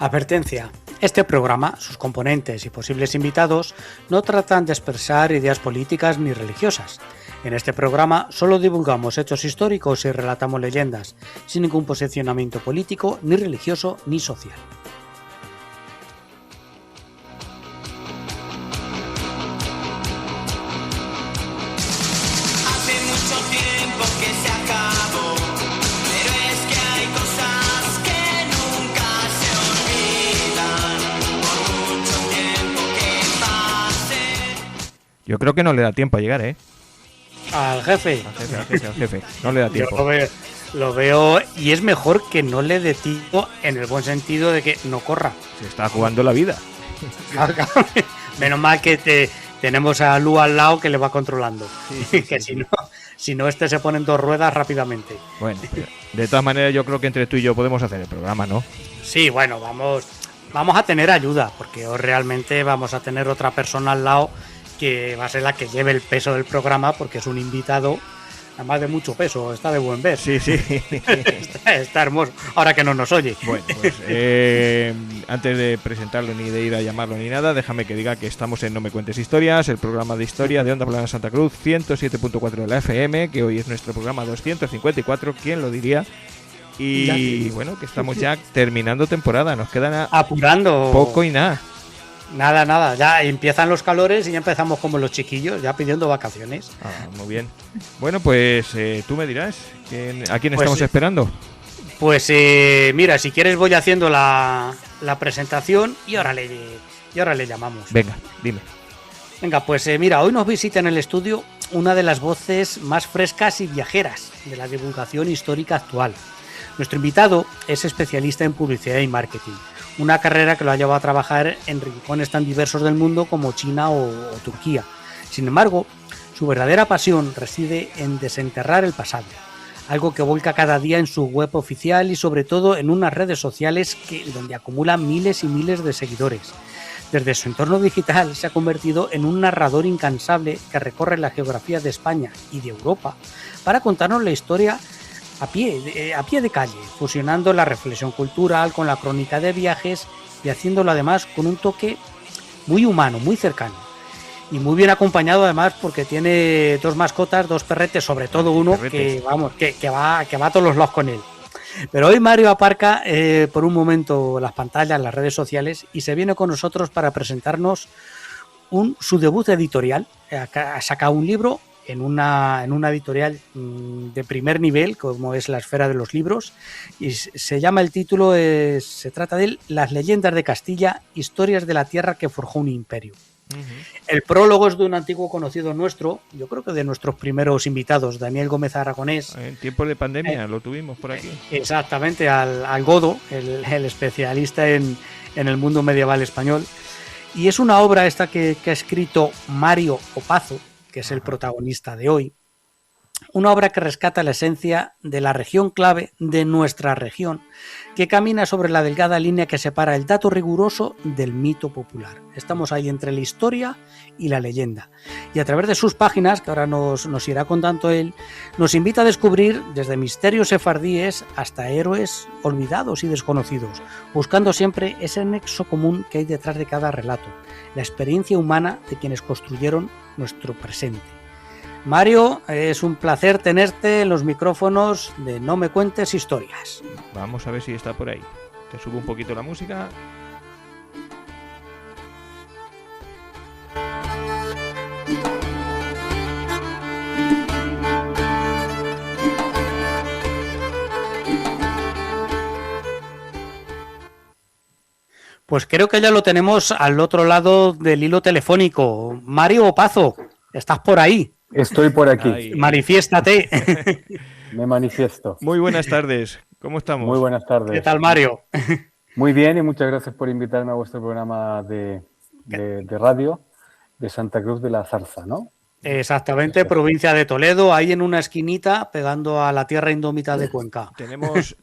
Advertencia. Este programa, sus componentes y posibles invitados no tratan de expresar ideas políticas ni religiosas. En este programa solo divulgamos hechos históricos y relatamos leyendas, sin ningún posicionamiento político, ni religioso, ni social. Yo creo que no le da tiempo a llegar, ¿eh? Al jefe. Al jefe. No le da tiempo. Yo lo veo y es mejor que no le dé tiempo en el buen sentido de que no corra. Se está jugando la vida. Menos mal que tenemos a Lu al lado que le va controlando. Sí, que sí. Si no, este se pone en dos ruedas rápidamente. Bueno, de todas maneras yo creo que entre tú y yo podemos hacer el programa, ¿no? Sí, bueno, vamos a tener ayuda, porque hoy realmente vamos a tener otra persona al lado que va a ser la que lleve el peso del programa, porque es un invitado, además de mucho peso, está de buen ver. Sí. está hermoso, ahora que no nos oye. Bueno, pues antes de presentarlo ni de ir a llamarlo ni nada, déjame que diga que estamos en No Me Cuentes Historias, el programa de historia de Onda Plana Santa Cruz, 107.4 de la FM, que hoy es nuestro programa 254, ¿quién lo diría? Y bueno, que estamos ya terminando temporada, nos quedan apurando poco y nada. Nada, ya empiezan los calores y ya empezamos como los chiquillos, ya pidiendo vacaciones. Muy bien. Bueno, pues tú me dirás, ¿a quién estamos esperando? Pues mira, si quieres voy haciendo la presentación y ahora le llamamos. Venga, dime. Venga, pues mira, hoy nos visita en el estudio una de las voces más frescas y viajeras de la divulgación histórica actual. Nuestro invitado es especialista en publicidad y marketing, una carrera que lo ha llevado a trabajar en rincones tan diversos del mundo como China o Turquía. Sin embargo, su verdadera pasión reside en desenterrar el pasado, algo que vuelca cada día en su web oficial y sobre todo en unas redes sociales donde acumula miles y miles de seguidores. Desde su entorno digital se ha convertido en un narrador incansable que recorre la geografía de España y de Europa para contarnos la historia a pie de calle, fusionando la reflexión cultural con la crónica de viajes y haciéndolo además con un toque muy humano, muy cercano. Y muy bien acompañado además porque tiene dos mascotas, dos perretes, sobre todo uno que va a todos los lados con él. Pero hoy Mario aparca por un momento las pantallas, las redes sociales y se viene con nosotros para presentarnos su debut editorial. Ha sacado un libro en una editorial de primer nivel, como es la Esfera de los Libros, y se llama el título, se trata de Las leyendas de Castilla, historias de la tierra que forjó un imperio. El prólogo es de un antiguo conocido nuestro, yo creo que de nuestros primeros invitados, Daniel Gómez Aragonés. En tiempos de pandemia lo tuvimos por aquí. Exactamente, al Godo, el especialista en el mundo medieval español. Y es una obra esta que ha escrito Mario Opazo, que es el protagonista de hoy. Una obra que rescata la esencia de la región clave de nuestra región, que camina sobre la delgada línea que separa el dato riguroso del mito popular. Estamos ahí entre la historia y la leyenda. Y a través de sus páginas, que ahora nos irá contando él, nos invita a descubrir desde misterios sefardíes hasta héroes olvidados y desconocidos, buscando siempre ese nexo común que hay detrás de cada relato, la experiencia humana de quienes construyeron nuestro presente. Mario, es un placer tenerte en los micrófonos de No Me Cuentes Historias. Vamos a ver si está por ahí. Te subo un poquito la música. Pues creo que ya lo tenemos al otro lado del hilo telefónico. Mario Opazo, ¿estás por ahí? Estoy por aquí. Ay. Manifiéstate. Me manifiesto. Muy buenas tardes. ¿Cómo estamos? Muy buenas tardes. ¿Qué tal, Mario? Muy bien y muchas gracias por invitarme a vuestro programa de radio de Santa Cruz de la Zarza, ¿no? Exactamente, provincia de Toledo, ahí en una esquinita, pegando a la tierra indómita de Cuenca.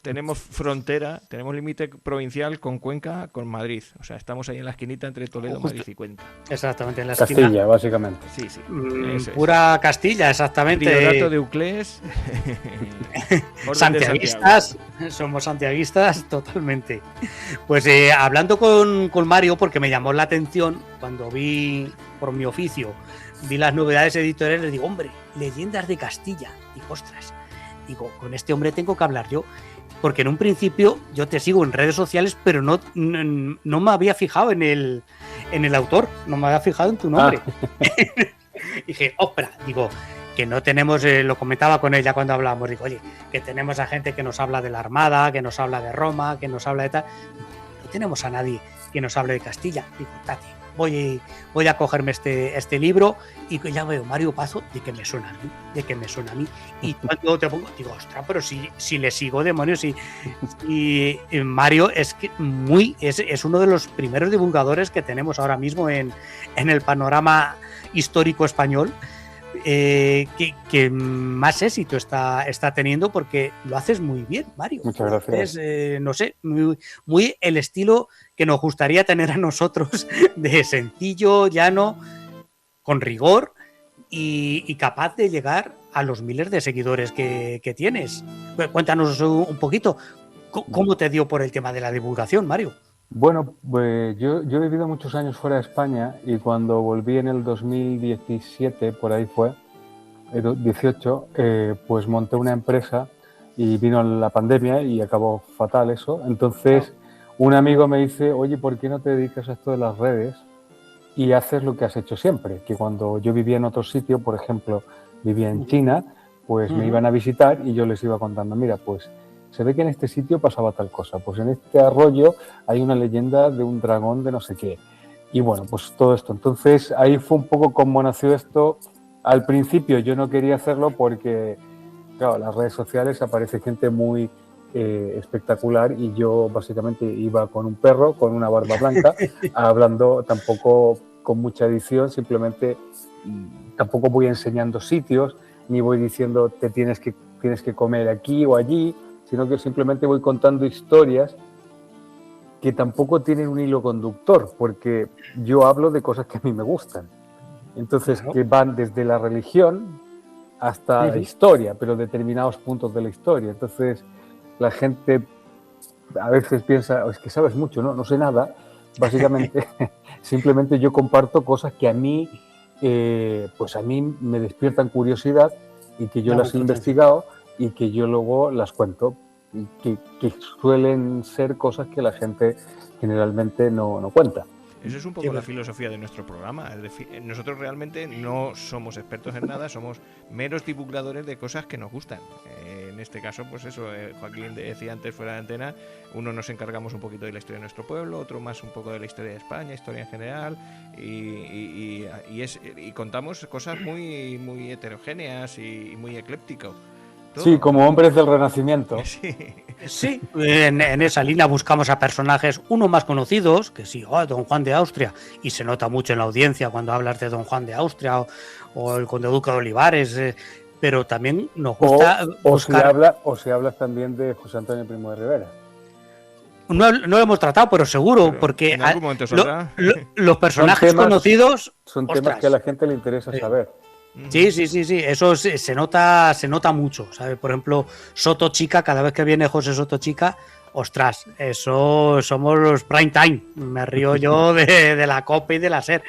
Tenemos frontera, tenemos límite provincial con Cuenca, con Madrid. O sea, estamos ahí en la esquinita entre Toledo, Madrid y Cuenca. Exactamente, en la Castilla, esquina. básicamente. Sí, sí. Pura Castilla, exactamente. Priorato de Euclés. Santiaguistas, somos santiaguistas totalmente. Pues hablando con Mario, porque me llamó la atención cuando vi, por mi oficio, vi las novedades editoriales, le digo, hombre, Leyendas de Castilla. Digo, ostras, digo, con este hombre tengo que hablar yo. Porque en un principio yo te sigo en redes sociales, pero no me había fijado en el autor, no me había fijado en tu nombre. Dije, ópera, digo, que no tenemos, lo comentaba con ella cuando hablábamos, digo, oye, que tenemos a gente que nos habla de la Armada, que nos habla de Roma, que nos habla de tal. No tenemos a nadie que nos hable de Castilla. Digo, Tati, voy a cogerme este libro y ya veo Mario Pazo de que me suena a mí, y cuando te pongo, digo, ostras, pero si le sigo, demonios, y Mario es uno de los primeros divulgadores que tenemos ahora mismo en el panorama histórico español, que más éxito está teniendo, porque lo haces muy bien, Mario. Muchas gracias. Es, no sé, muy el estilo que nos gustaría tener a nosotros, de sencillo, llano, con rigor y capaz de llegar a los miles de seguidores que tienes. Cuéntanos un poquito, ¿cómo te dio por el tema de la divulgación, Mario? Bueno, pues yo he vivido muchos años fuera de España, y cuando volví en el 2017, por ahí fue, 18, pues monté una empresa y vino la pandemia y acabó fatal eso. Entonces un amigo me dice, oye, ¿por qué no te dedicas a esto de las redes y haces lo que has hecho siempre? Que cuando yo vivía en otro sitio, por ejemplo, vivía en China, pues me iban a visitar y yo les iba contando, mira, pues se ve que en este sitio pasaba tal cosa, pues en este arroyo hay una leyenda de un dragón de no sé qué. Y bueno, pues todo esto. Entonces ahí fue un poco como nació esto. Al principio yo no quería hacerlo porque, claro, en las redes sociales aparece gente muy espectacular, y yo básicamente iba con un perro, con una barba blanca, hablando tampoco con mucha edición, simplemente tampoco voy enseñando sitios, ni voy diciendo tienes que comer aquí o allí, sino que simplemente voy contando historias que tampoco tienen un hilo conductor, porque yo hablo de cosas que a mí me gustan. Entonces, que van desde la religión hasta la historia, pero determinados puntos de la historia. Entonces, la gente a veces piensa, es que sabes mucho, no sé nada. Básicamente, simplemente yo comparto cosas que a mí, pues a mí me despiertan curiosidad, y que yo las he investigado y que yo luego las cuento, y que suelen ser cosas que la gente generalmente no cuenta. Eso es un poco la filosofía de nuestro programa. Es decir, nosotros realmente no somos expertos en nada, somos meros divulgadores de cosas que nos gustan. En este caso, pues eso, Joaquín decía antes fuera de antena, uno nos encargamos un poquito de la historia de nuestro pueblo, otro más un poco de la historia de España, historia en general, y contamos cosas muy, muy heterogéneas y muy ecléptico. Sí, como hombres del Renacimiento. Sí, en esa línea buscamos a personajes, uno más conocidos, que sí, Don Juan de Austria, y se nota mucho en la audiencia cuando hablas de Don Juan de Austria o el conde duque de Olivares, pero también nos gusta buscar... O si hablas también de José Antonio Primo de Rivera. No lo hemos tratado, pero seguro, porque en algún momento los personajes conocidos... Son temas que a la gente le interesa saber. Sí, eso se nota mucho, ¿sabes? Por ejemplo, Soto Chica, cada vez que viene José Soto Chica, ostras, eso somos los prime time, me río yo de la COPE y de la SER.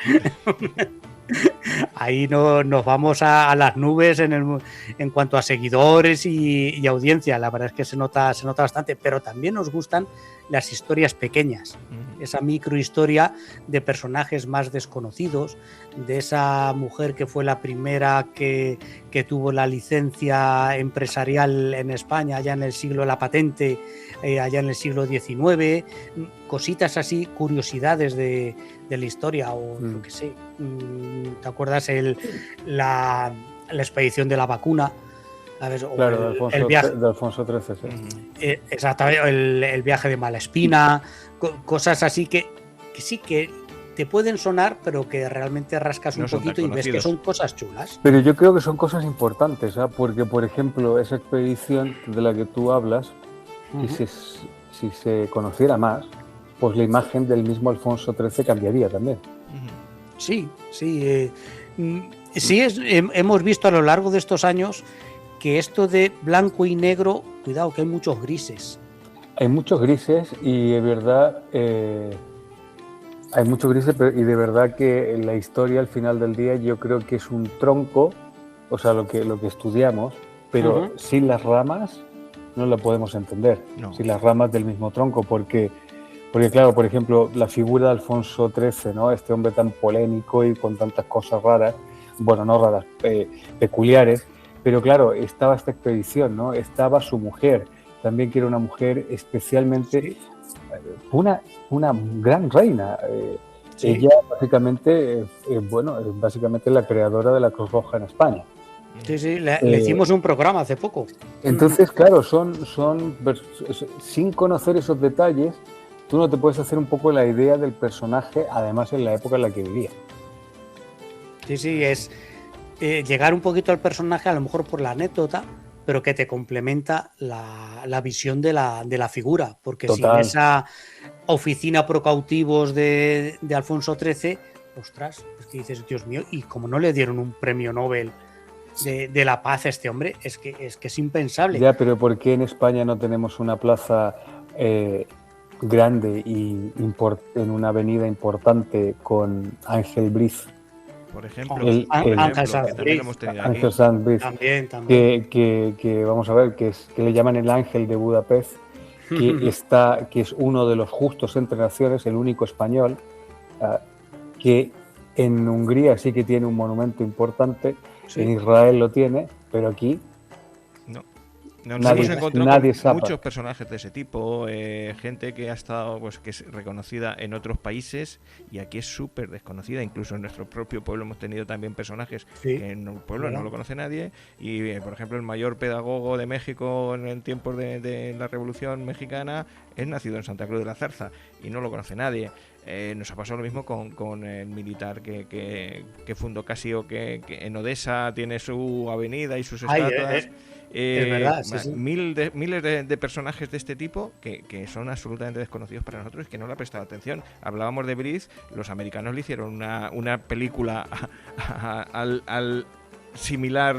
Ahí nos vamos a las nubes en cuanto a seguidores y audiencia. La verdad es que se nota bastante, pero también nos gustan las historias pequeñas, esa microhistoria de personajes más desconocidos, de esa mujer que fue la primera que tuvo la licencia empresarial en España allá en el siglo, la patente allá en el siglo XIX, cositas así, curiosidades de la historia, o lo que sé. ¿Te acuerdas la expedición de la vacuna? ¿Sabes? Claro, el viaje de Alfonso XIII. Sí. Exactamente, el viaje de Malespina, cosas así que sí que te pueden sonar, pero que realmente rascas un No son tan poquito y ves que conocidos. son cosas chulas. Pero yo creo que son cosas importantes, ¿ah? Porque, por ejemplo, esa expedición de la que tú hablas, Ujú. si se conociera más, pues la imagen del mismo Alfonso XIII cambiaría también. Ujú. Sí, sí. Sí, hemos visto a lo largo de estos años que esto de blanco y negro, cuidado, que hay muchos grises. Hay muchos grises y de verdad, hay muchos grises y de verdad que la historia al final del día yo creo que es un tronco, o sea, lo que estudiamos, pero Ujú. sin las ramas no la podemos entender, No. sin las ramas del mismo tronco, porque claro, por ejemplo, la figura de Alfonso XIII, ¿no? Este hombre tan polémico y con tantas cosas raras, bueno, no raras, peculiares, pero claro, estaba esta expedición, ¿no? Estaba su mujer, también que era una mujer especialmente, Sí, una gran reina. sí. Ella básicamente, bueno, es básicamente la creadora de la Cruz Roja en España. Sí, sí, le hicimos un programa hace poco. Entonces, claro, sin conocer esos detalles, tú no te puedes hacer un poco la idea del personaje, además en la época en la que vivía. Sí, sí, es llegar un poquito al personaje, a lo mejor por la anécdota, pero que te complementa la visión de la figura, porque sin Total. esa oficina pro cautivos de Alfonso XIII, ostras, es que dices, Dios mío, y como no le dieron un premio Nobel de la paz a este hombre, es que es impensable. Ya, pero ¿por qué en España no tenemos una plaza grande y en una avenida importante con Ángel Briz? Por ejemplo, Ángel que Sanz también lo hemos tenido aquí. Ángel Sanz Briz, También. que vamos a ver, que le llaman el Ángel de Budapest, que es uno de los justos entre naciones, el único español, que en Hungría sí que tiene un monumento importante, Sí. en Israel lo tiene, pero aquí Nos Nadie- hemos encontrado nadie con zapa. muchos personajes de ese tipo, gente que ha estado, pues, que es reconocida en otros países y aquí es súper desconocida. Incluso en nuestro propio pueblo hemos tenido también personajes Sí. que en el pueblo Verdad. no lo conoce nadie. Y, por ejemplo, el mayor pedagogo de México en tiempos de la Revolución Mexicana es nacido en Santa Cruz de la Zarza y no lo conoce nadie. Nos ha pasado lo mismo con el militar que fundó Casio, que en Odessa tiene su avenida y sus Ay, estatuas. es verdad, sí, sí. Miles de personajes de este tipo que son absolutamente desconocidos para nosotros y que no le ha prestado atención. Hablábamos de Brice, los americanos le hicieron una película al similar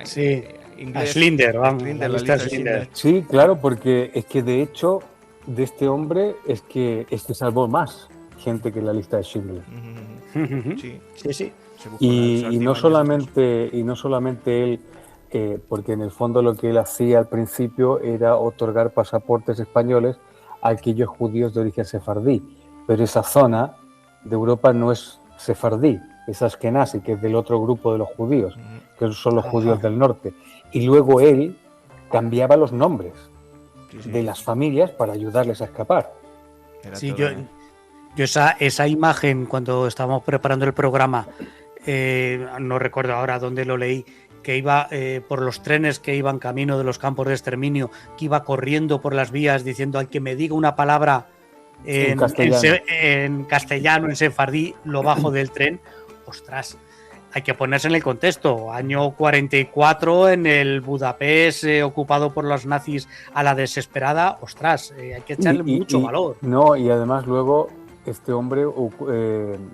Sí, inglés. a Schindler, vamos, Schindler, la lista de Schindler. sí, claro, porque es que de hecho de este hombre es que salvó más gente que la lista de Schindler. Sí, Sí, sí. se buscó Y las no artimañas. solamente él, porque en el fondo lo que él hacía al principio era otorgar pasaportes españoles a aquellos judíos de origen sefardí, pero esa zona de Europa no es sefardí, es askenazí, que es del otro grupo de los judíos, que son los Ajá. judíos del norte. Y luego él cambiaba los nombres Sí, sí. de las familias para ayudarles a escapar. Era Sí, todo- yo esa imagen cuando estábamos preparando el programa, no recuerdo ahora dónde lo leí, que iba por los trenes que iban camino de los campos de exterminio, que iba corriendo por las vías diciendo al que me diga una palabra En castellano. en castellano, en sefardí, lo bajo del tren. Ostras, hay que ponerse en el contexto. Año 44 en el Budapest ocupado por los nazis a la desesperada. Ostras, hay que echarle mucho valor. No, y además luego este hombre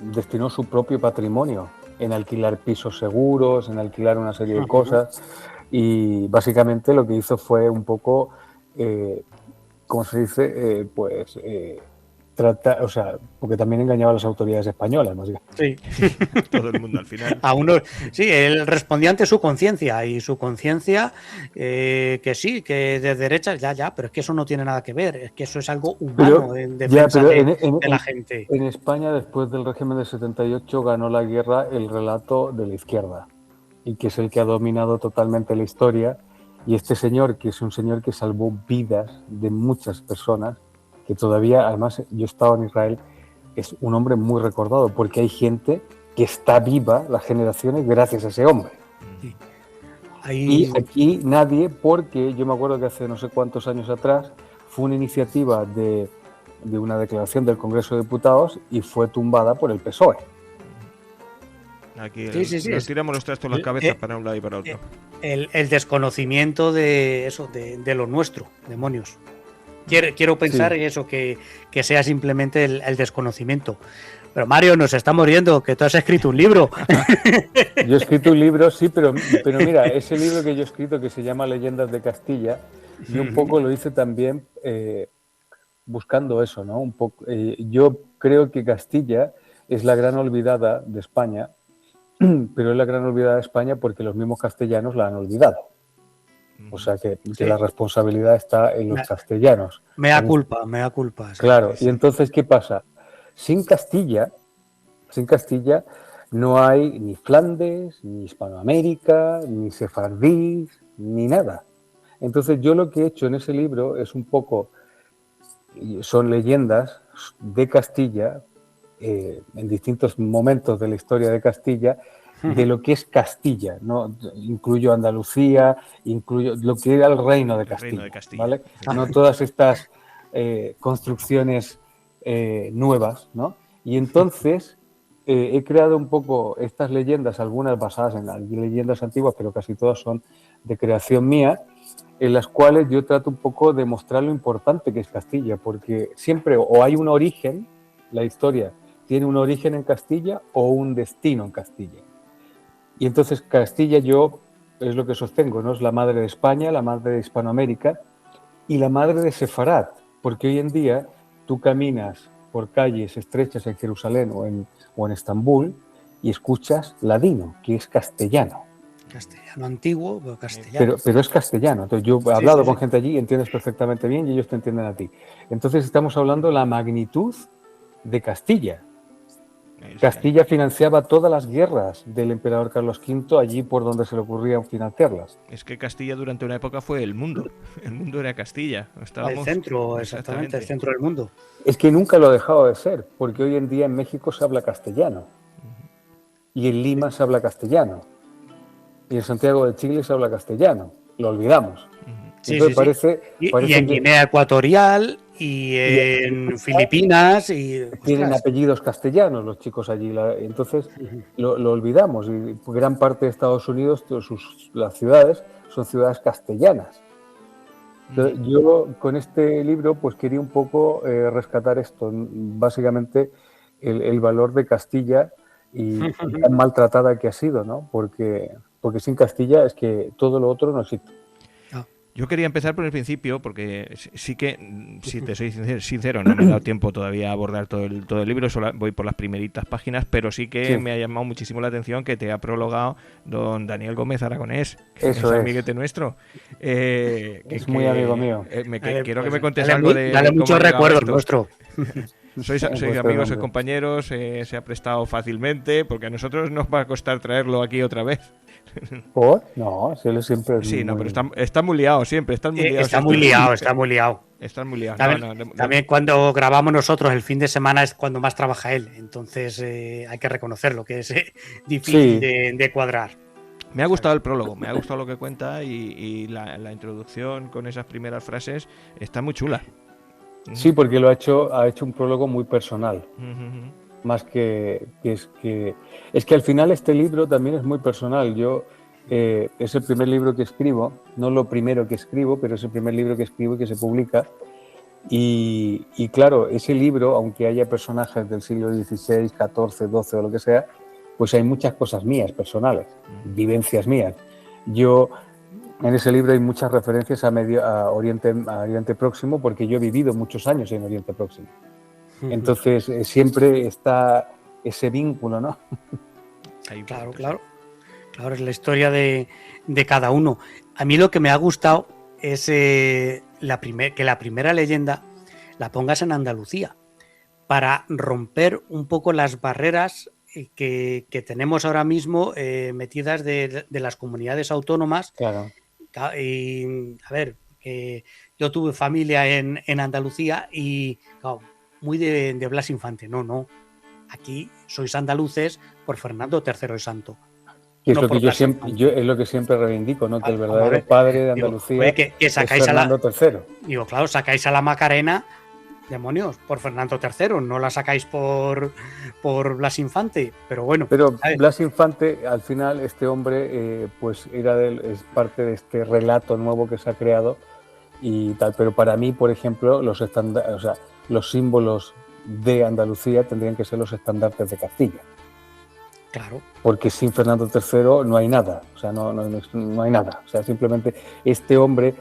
destinó su propio patrimonio en alquilar pisos seguros, en alquilar una serie de cosas, y básicamente lo que hizo fue un poco, ¿cómo se dice? O sea, porque también engañaba a las autoridades españolas, básicamente. Sí. todo el mundo al final. A uno, sí, él respondía ante su conciencia y su conciencia que sí, que de derechas ya, pero es que eso no tiene nada que ver, es que eso es algo humano en defensa de la gente. En España, después del régimen del 78, ganó la guerra el relato de la izquierda y que es el que ha dominado totalmente la historia. Y este señor, que es un señor que salvó vidas de muchas personas, que todavía, además, yo he estado en Israel, es un hombre muy recordado, porque hay gente que está viva, las generaciones, gracias a ese hombre. Sí. Y aquí nadie, porque yo me acuerdo que hace no sé cuántos años atrás fue una iniciativa de de una declaración del Congreso de Diputados y fue tumbada por el PSOE. Aquí Sí. nos tiramos los trastos las cabezas para un lado y para otro. El desconocimiento de eso, de lo nuestro, demonios. Quiero pensar en eso, que sea simplemente el desconocimiento. Pero Mario, nos estamos riendo, que tú has escrito un libro. Yo he escrito un libro, sí, pero mira, ese libro que yo he escrito que se llama Leyendas de Castilla, yo un poco lo hice también buscando eso, ¿no? Un poco, yo creo que Castilla es la gran olvidada de España, pero es la gran olvidada de España porque los mismos castellanos la han olvidado. O sea que la responsabilidad está en los castellanos. Mea culpa. Sí, claro, sí. Y entonces, ¿qué pasa? Sin Castilla no hay ni Flandes, ni Hispanoamérica, ni sefardíes, ni nada. Entonces yo lo que he hecho en ese libro es un poco, son leyendas de Castilla, en distintos momentos de la historia de Castilla, de lo que es Castilla, ¿no? Incluyo Andalucía, incluyo lo que era el reino de Castilla, ¿vale? No todas estas construcciones nuevas, ¿no? Y entonces he creado un poco estas leyendas, algunas basadas en leyendas antiguas, pero casi todas son de creación mía, en las cuales yo trato un poco de mostrar lo importante que es Castilla, porque siempre o hay un origen, la historia tiene un origen en Castilla o un destino en Castilla. Y entonces Castilla yo es lo que sostengo, ¿no? Es la madre de España, la madre de Hispanoamérica y la madre de Sefarad, porque hoy en día tú caminas por calles estrechas en Jerusalén o en Estambul y escuchas ladino, que es castellano. Castellano antiguo, pero castellano. Pero es castellano. Entonces yo he hablado con gente allí, entiendes perfectamente bien y ellos te entienden a ti. Entonces estamos hablando de la magnitud de Castilla. Castilla financiaba todas las guerras del emperador Carlos V allí por donde se le ocurría financiarlas. Es que Castilla durante una época fue el mundo. El mundo era Castilla. El centro, exactamente, el centro del mundo. Es que nunca lo ha dejado de ser, porque hoy en día en México se habla castellano. Y en Lima se habla castellano. Y en Santiago de Chile se habla castellano. Lo olvidamos. Sí. Parece y en Guinea Ecuatorial y en Filipinas. Tienen apellidos castellanos los chicos allí. Entonces lo olvidamos. Y gran parte de Estados Unidos, las ciudades, son ciudades castellanas. Entonces, yo con este libro pues quería un poco rescatar esto. Básicamente el valor de Castilla y tan maltratada que ha sido, ¿no? Porque sin Castilla es que todo lo otro no existe. Yo quería empezar por el principio, porque sí que, si te soy sincero, no me he dado tiempo todavía a abordar todo el libro, solo voy por las primeritas páginas, pero sí que me ha llamado muchísimo la atención que te ha prologado don Daniel Gómez Aragonés, que es amiguete nuestro. Es muy amigo mío. Quiero que me contes algo de... Dale muchos recuerdos nuestro. Sois amigos y compañeros, se ha prestado fácilmente, porque a nosotros nos va a costar traerlo aquí otra vez. ¿Por? No, él siempre... Sí, no, pero está muy liado siempre. Está muy liado. También cuando grabamos nosotros el fin de semana es cuando más trabaja él. Entonces hay que reconocerlo, que es difícil de cuadrar. Me ha gustado el prólogo, me ha gustado lo que cuenta y la introducción con esas primeras frases está muy chula. Sí, porque ha hecho un prólogo muy personal. Más que es que al final este libro también es muy personal. Es el primer libro que escribo, no lo primero que escribo, pero es el primer libro que escribo y que se publica. Y claro, ese libro, aunque haya personajes del siglo XVI, XIV, XII o lo que sea, pues hay muchas cosas mías, personales, vivencias mías. En ese libro hay muchas referencias a Oriente Próximo, porque yo he vivido muchos años en Oriente Próximo. Entonces siempre está ese vínculo, ¿no? Claro, es la historia de cada uno. A mí lo que me ha gustado es que la primera leyenda la pongas en Andalucía, para romper un poco las barreras que tenemos ahora mismo metidas de las comunidades autónomas. Claro. Y a ver, yo tuve familia en Andalucía y claro, muy de Blas Infante. No. Aquí sois andaluces por Fernando III el Santo. Y es lo que siempre reivindico, ¿no? Que el verdadero padre de Andalucía que es Fernando III. Digo, claro, sacáis a la Macarena Demonios, por Fernando III, no la sacáis por Blas Infante, pero bueno. Pero Blas Infante, al final, este hombre, pues es parte de este relato nuevo que se ha creado y tal. Pero para mí, por ejemplo, los símbolos de Andalucía tendrían que ser los estandartes de Castilla. Claro. Porque sin Fernando III no hay nada, o sea, no hay nada. O sea, simplemente este hombre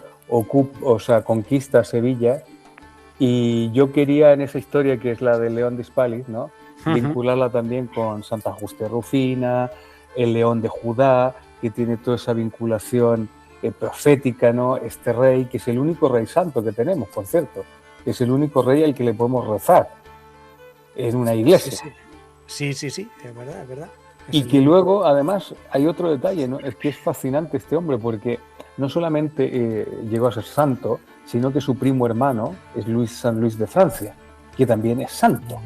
conquista Sevilla. Y yo quería en esa historia, que es la de León de Hispalis, ¿no? Vincularla también con Santa Justa Rufina, el León de Judá, que tiene toda esa vinculación profética, ¿no? Este rey, que es el único rey santo que tenemos, por cierto, es el único rey al que le podemos rezar en una iglesia. Sí, es verdad, es verdad. Y que luego, además, hay otro detalle, ¿no? Es que es fascinante este hombre, porque no solamente llegó a ser santo, sino que su primo hermano es San Luis de Francia, que también es santo.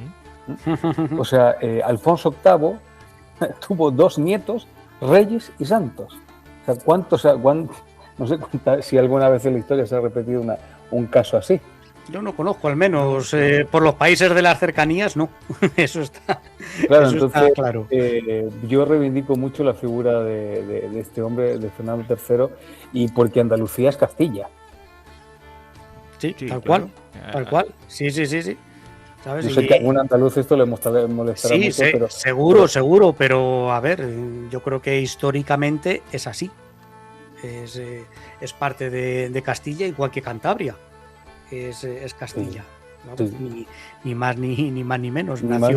O sea, Alfonso VIII tuvo 2 nietos, reyes y santos. O sea, no sé si alguna vez en la historia se ha repetido un caso así. Yo no conozco, al menos por los países de las cercanías, no. Eso está claro. Eso entonces, está claro. Yo reivindico mucho la figura de este hombre, de Fernando III, y porque Andalucía es Castilla. Sí, tal cual. Sí. ¿Sabes? Yo sé que a algún andaluz esto le molestará mucho, pero... Seguro, pero a ver, yo creo que históricamente es así. Es parte de Castilla, igual que Cantabria. Es Castilla. Sí. ¿No? Ni más ni menos. Ni más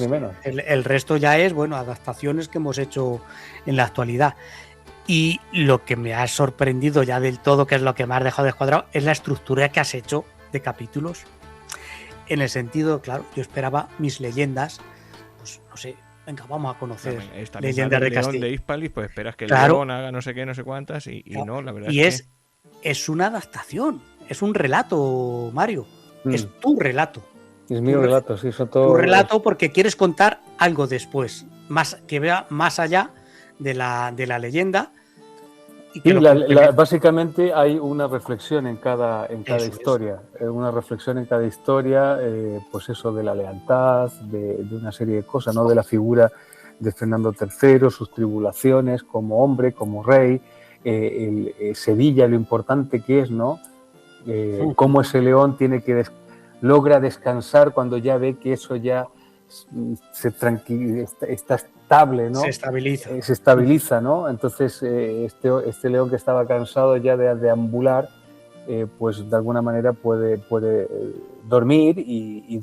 ni menos. El resto ya es, bueno, adaptaciones que hemos hecho en la actualidad. Y lo que me ha sorprendido ya del todo, que es lo que me ha dejado descuadrado, es la estructura que has hecho de capítulos. En el sentido, claro, yo esperaba mis leyendas, pues no sé, venga, vamos a conocer leyendas de Castilla. León de Hispalis, pues esperas que el León haga no sé qué, no sé cuántas, y no, la verdad. Y es una adaptación, es un relato, Mario. Es tu relato. Es mi relato, sí, eso todo. Tu relato, porque quieres contar algo después, que vea más allá de la leyenda. Y que básicamente hay una reflexión en cada historia. Una reflexión en cada historia, pues eso, de la lealtad, de una serie de cosas, ¿no? De la figura de Fernando III, sus tribulaciones como hombre, como rey, Sevilla, lo importante que es, ¿no? Cómo ese león logra descansar cuando ya ve que eso ya está estable, ¿no? Se estabiliza. Se estabiliza, ¿no? Entonces este león que estaba cansado ya de deambular, pues de alguna manera puede dormir y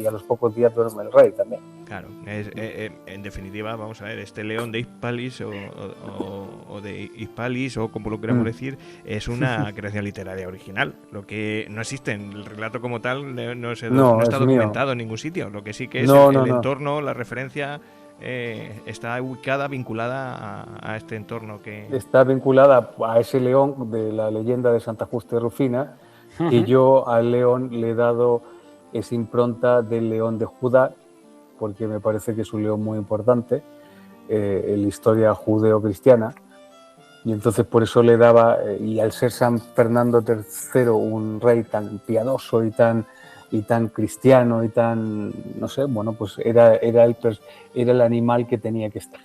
a los pocos días duerme el rey también. Claro, en definitiva, vamos a ver, este León de Hispalis o de Hispalis, o como lo queramos decir, es una creación literaria original. Lo que no existe en el relato como tal no está documentado en ningún sitio. Lo que sí que es el entorno, la referencia, está vinculada a este entorno que... Está vinculada a ese león de la leyenda de Santa Justa y Rufina, que yo al león le he dado esa impronta del León de Judá, porque me parece que es un león muy importante en la historia judeo-cristiana, y entonces por eso le daba, y al ser San Fernando III un rey tan piadoso y tan cristiano y tan, no sé, bueno, pues era el animal que tenía que estar.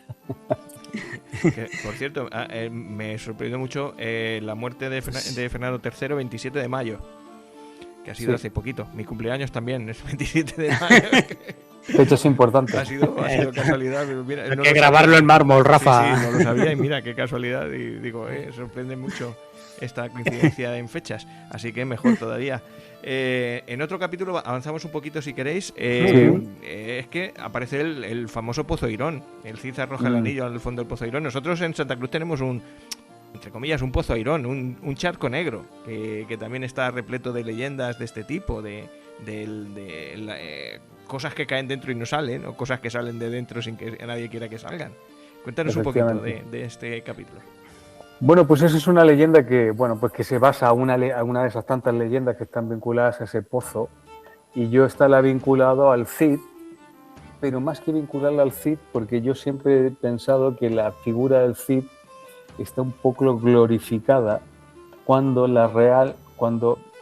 Por cierto, me sorprendió mucho la muerte de Fernando III, 27 de mayo, que ha sido hace poquito. Mi cumpleaños también es 27 de mayo. Fechas importantes. Ha sido casualidad. Mira, hay que grabarlo en mármol, Rafa. Sí, no lo sabía y mira, qué casualidad. Y digo, sorprende mucho esta coincidencia en fechas, así que mejor todavía. En otro capítulo avanzamos un poquito si queréis. Es que aparece el famoso Pozo Irón. El Cid arroja el anillo al fondo del Pozo Irón. Nosotros en Santa Cruz tenemos entre comillas, un Pozo Irón, un charco negro, que también está repleto de leyendas de este tipo, de cosas que caen dentro y no salen, o cosas que salen de dentro sin que nadie quiera que salgan. Cuéntanos un poquito de este capítulo. Bueno, pues esa es una leyenda que se basa a una de esas tantas leyendas que están vinculadas a ese pozo, y yo la he vinculado al Cid, pero más que vincularla al Cid, porque yo siempre he pensado que la figura del Cid está un poco glorificada cuando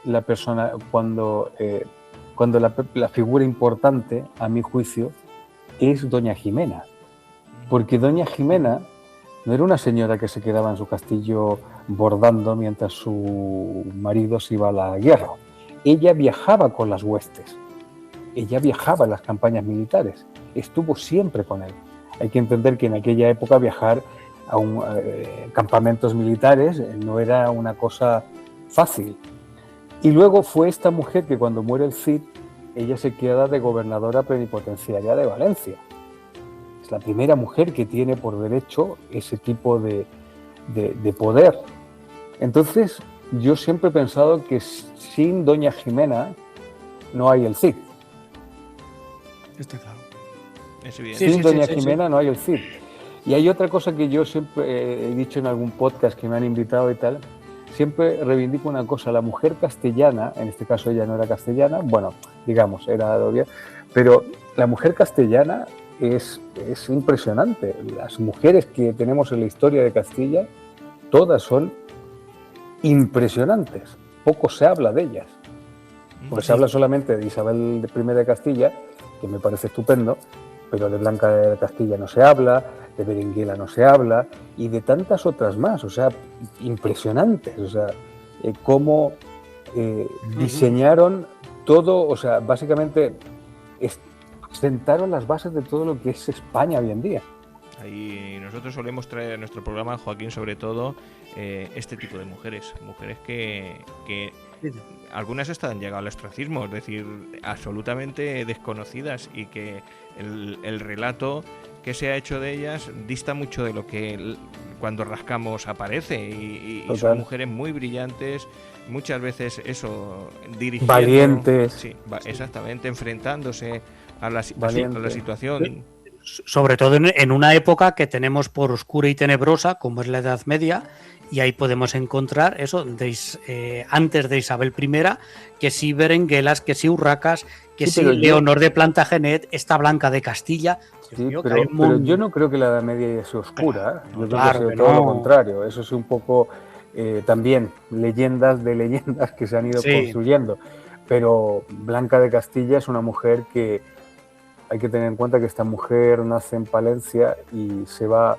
la persona, cuando la figura importante, a mi juicio, es doña Jimena. Porque doña Jimena no era una señora que se quedaba en su castillo bordando mientras su marido se iba a la guerra. Ella viajaba con las huestes. Ella viajaba en las campañas militares. Estuvo siempre con él. Hay que entender que en aquella época viajar a campamentos militares no era una cosa fácil. Y luego fue esta mujer que cuando muere el Cid, ella se queda de gobernadora plenipotenciaria de Valencia. Es la primera mujer que tiene por derecho ese tipo de poder. Entonces, yo siempre he pensado que sin doña Jimena no hay el Cid. Está claro. Sin doña Jimena no hay el Cid. Y hay otra cosa que yo siempre he dicho en algún podcast que me han invitado y tal. Siempre reivindico una cosa, la mujer castellana, en este caso ella no era castellana, bueno, digamos, era de pero la mujer castellana es impresionante. Las mujeres que tenemos en la historia de Castilla, todas son impresionantes. Poco se habla de ellas. Porque se habla solamente de Isabel I de Castilla, que me parece estupendo, pero de Blanca de Castilla no se habla, de Berenguela no se habla, y de tantas otras más, o sea, impresionantes, o sea, cómo diseñaron todo, o sea, básicamente sentaron las bases de todo lo que es España hoy en día. Ahí nosotros solemos traer a nuestro programa, Joaquín, sobre todo, este tipo de mujeres que algunas están llegando al ostracismo, es decir, absolutamente desconocidas, y que el relato que se ha hecho de ellas dista mucho de lo que cuando rascamos aparece, y son mujeres muy brillantes, muchas veces eso, dirigiendo, valientes, sí, exactamente, enfrentándose a la situación. Sobre todo en una época que tenemos por oscura y tenebrosa, como es la Edad Media, y ahí podemos encontrar eso, antes de Isabel I, que sí Berenguelas, que sí Urracas, que sí Leonor de Plantagenet, esta Blanca de Castilla. Sí, pero yo no creo que la Edad Media sea oscura, yo creo que sea todo lo contrario, eso es un poco también leyendas de leyendas que se han ido construyendo, pero Blanca de Castilla es una mujer que hay que tener en cuenta que esta mujer nace en Palencia y se va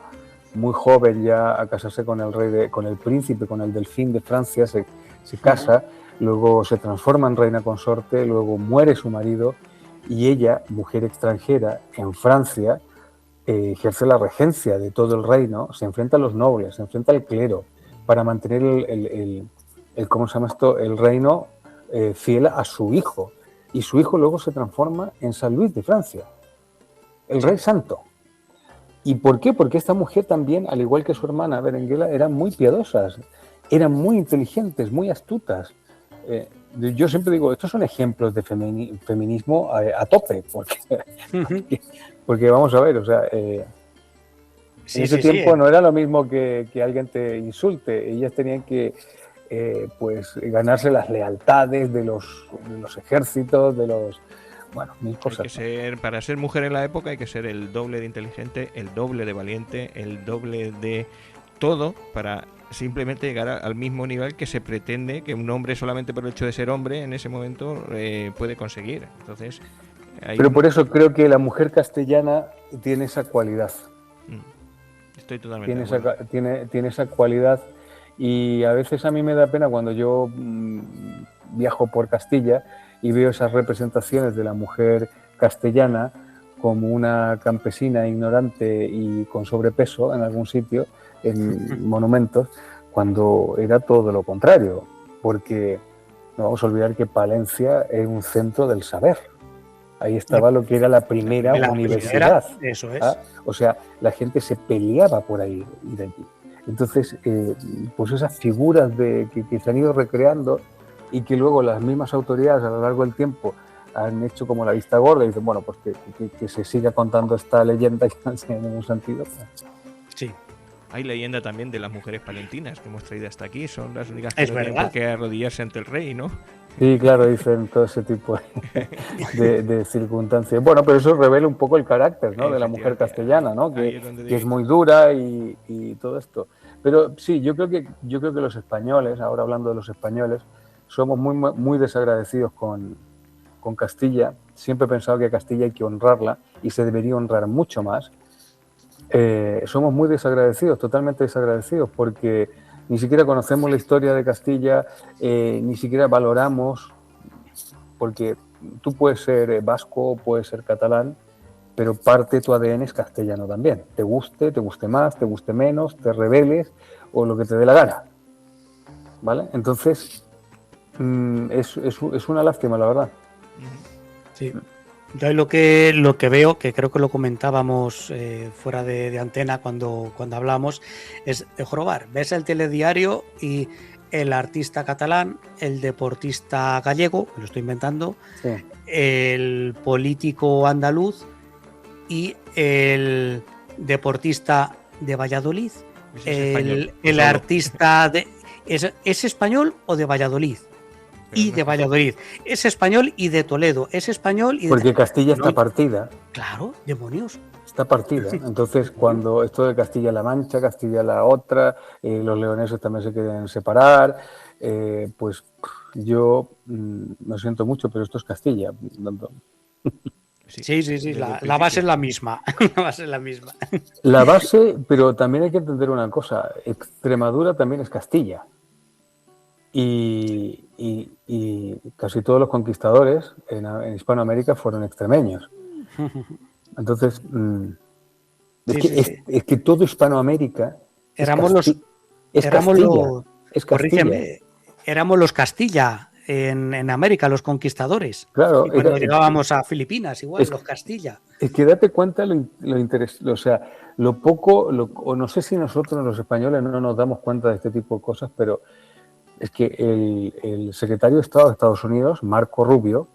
muy joven ya a casarse con el príncipe, con el delfín de Francia, se casa, luego se transforma en reina consorte, luego muere su marido y ella, mujer extranjera en Francia, ejerce la regencia de todo el reino, se enfrenta a los nobles, se enfrenta al clero para mantener ¿cómo se llama esto? El reino fiel a su hijo. Y su hijo luego se transforma en San Luis de Francia, el rey santo. ¿Y por qué? Porque esta mujer también, al igual que su hermana Berenguela, eran muy piadosas, eran muy inteligentes, muy astutas. Yo siempre digo, estos son ejemplos de feminismo a tope, porque vamos a ver, o sea, en ese tiempo no era lo mismo que alguien te insulte, ellas tenían que pues ganarse las lealtades de los ejércitos, mil cosas. Para ser mujer en la época hay que ser el doble de inteligente, el doble de valiente, el doble de todo, para simplemente llegar al mismo nivel que se pretende que un hombre, solamente por el hecho de ser hombre en ese momento, puede conseguir. Entonces, pero por eso creo que la mujer castellana tiene esa cualidad. Estoy totalmente de acuerdo. Tiene esa cualidad. Y a veces a mí me da pena cuando yo viajo por Castilla y veo esas representaciones de la mujer castellana como una campesina ignorante y con sobrepeso en algún sitio, en monumentos, cuando era todo lo contrario, porque no vamos a olvidar que Palencia es un centro del saber. Ahí estaba lo que era la primera universidad. Eso es. O sea, la gente se peleaba por ahí y de allí. Entonces, pues esas figuras que se han ido recreando y que luego las mismas autoridades a lo largo del tiempo han hecho como la vista gorda y dicen, bueno, pues que se siga contando esta leyenda que no tiene ningún sentido. Sí. Hay leyenda también de las mujeres palentinas que hemos traído hasta aquí, son las únicas que no tienen por qué arrodillarse ante el rey, ¿no? Sí, claro, dicen todo ese tipo de circunstancias. Bueno, pero eso revela un poco el carácter, ¿no?, de la mujer castellana, ¿no?, que es muy dura y todo esto. Pero sí, yo creo que los españoles, ahora hablando de los españoles, somos muy desagradecidos con Castilla. Siempre he pensado que a Castilla hay que honrarla y se debería honrar mucho más. Somos muy desagradecidos, totalmente desagradecidos, porque ni siquiera conocemos la historia de Castilla, ni siquiera valoramos, porque tú puedes ser vasco, puedes ser catalán, pero parte de tu ADN es castellano también. Te guste más, te guste menos, te rebeles o lo que te dé la gana. ¿Vale? Entonces, es una lástima, la verdad. Sí. Yo lo que veo, que creo que lo comentábamos fuera de antena cuando hablamos, es de jorobar. Ves el telediario y el artista catalán, el deportista gallego, me lo estoy inventando, Sí. el político andaluz y el deportista de Valladolid, el artista de... ¿Es español o de Valladolid? Y de Valladolid. Es español y de Toledo. Es español y de... Porque Castilla está partida. Claro, demonios. Está partida. Entonces, cuando esto de Castilla-La Mancha, Castilla-La otra, los leoneses también se quieren separar, pues yo lo siento mucho, pero esto es Castilla. Sí. La base es la misma. La base es la misma. La base, pero también hay que entender una cosa. Extremadura también es Castilla. Y casi todos los conquistadores en Hispanoamérica fueron extremeños. Entonces, es que todo Hispanoamérica éramos los Castilla en América, los conquistadores. Claro, y cuando llegábamos a Filipinas, igual, los Castilla. Es que date cuenta lo poco, o no sé si nosotros los españoles no nos damos cuenta de este tipo de cosas, pero es que el secretario de Estado de Estados Unidos, Marco Rubio,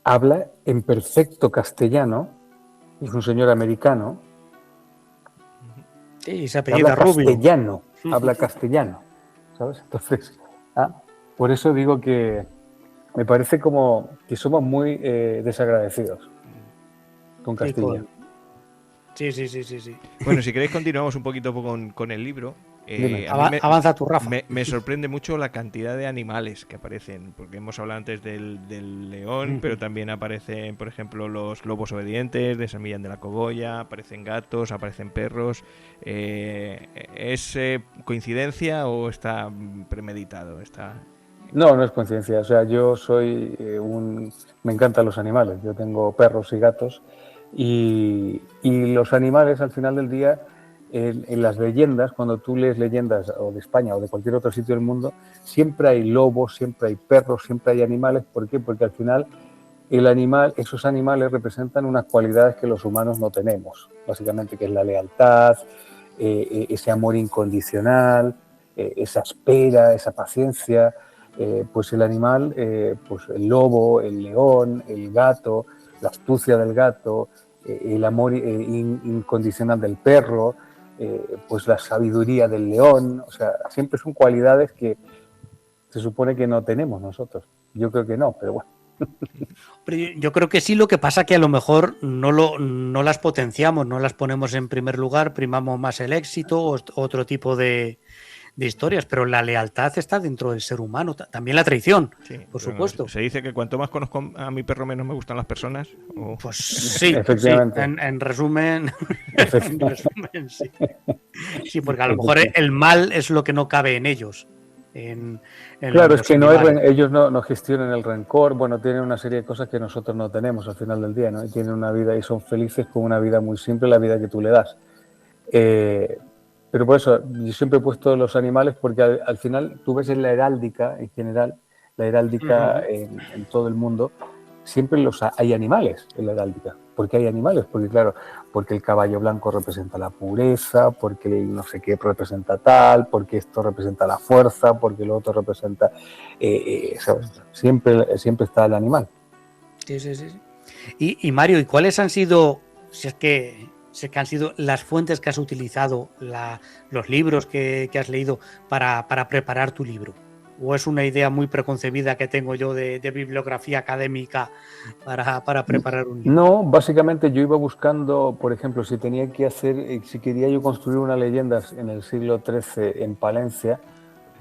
habla en perfecto castellano, es un señor americano. Sí, se apellida Rubio. Habla castellano, ¿sabes? Entonces, por eso digo que me parece como que somos muy desagradecidos con Castilla. Sí. Bueno, si queréis continuamos un poquito con el libro. Avanza tú, Rafa. Me sorprende mucho la cantidad de animales que aparecen, porque hemos hablado antes del león, pero también aparecen, por ejemplo, los lobos obedientes de San Millán de la Cogolla, aparecen gatos, aparecen perros. ¿Es coincidencia o está premeditado? No es coincidencia. O sea, yo soy me encantan los animales. Yo tengo perros y gatos y los animales al final del día, en las leyendas, cuando tú lees leyendas o de España o de cualquier otro sitio del mundo, siempre hay lobos, siempre hay perros, siempre hay animales. ¿Por qué? Porque al final esos animales representan unas cualidades que los humanos no tenemos, básicamente, que es la lealtad, ese amor incondicional, esa espera, esa paciencia. Pues el animal, pues el lobo, el león, el gato, la astucia del gato, el amor incondicional del perro, pues la sabiduría del león. O sea, siempre son cualidades que se supone que no tenemos nosotros. Yo creo que no, pero bueno. Yo creo que sí, lo que pasa que a lo mejor no las potenciamos, no las ponemos en primer lugar, primamos más el éxito o otro tipo de historias, pero la lealtad está dentro del ser humano, también la traición, por supuesto. Se dice que cuanto más conozco a mi perro, menos me gustan las personas. Pues sí, efectivamente. Sí, en resumen, sí. Sí, porque a lo mejor el mal es lo que no cabe en ellos. Claro, es que ellos no gestionan el rencor, bueno, tienen una serie de cosas que nosotros no tenemos al final del día, ¿no? Y tienen una vida y son felices con una vida muy simple, la vida que tú le das. Pero por eso yo siempre he puesto los animales porque al final tú ves en la heráldica en general, la heráldica en todo el mundo, siempre hay animales en la heráldica. ¿Por qué hay animales? Porque claro, porque el caballo blanco representa la pureza, porque el no sé qué representa tal, porque esto representa la fuerza, porque lo otro representa... ¿sabes? Siempre está el animal. Sí. Y Mario, ¿y cuáles han sido, si es que han sido las fuentes que has utilizado, los libros que has leído para preparar tu libro? ¿O es una idea muy preconcebida que tengo yo de bibliografía académica para preparar un libro? No, básicamente yo iba buscando, por ejemplo, si quería yo construir una leyenda en el siglo XIII en Palencia,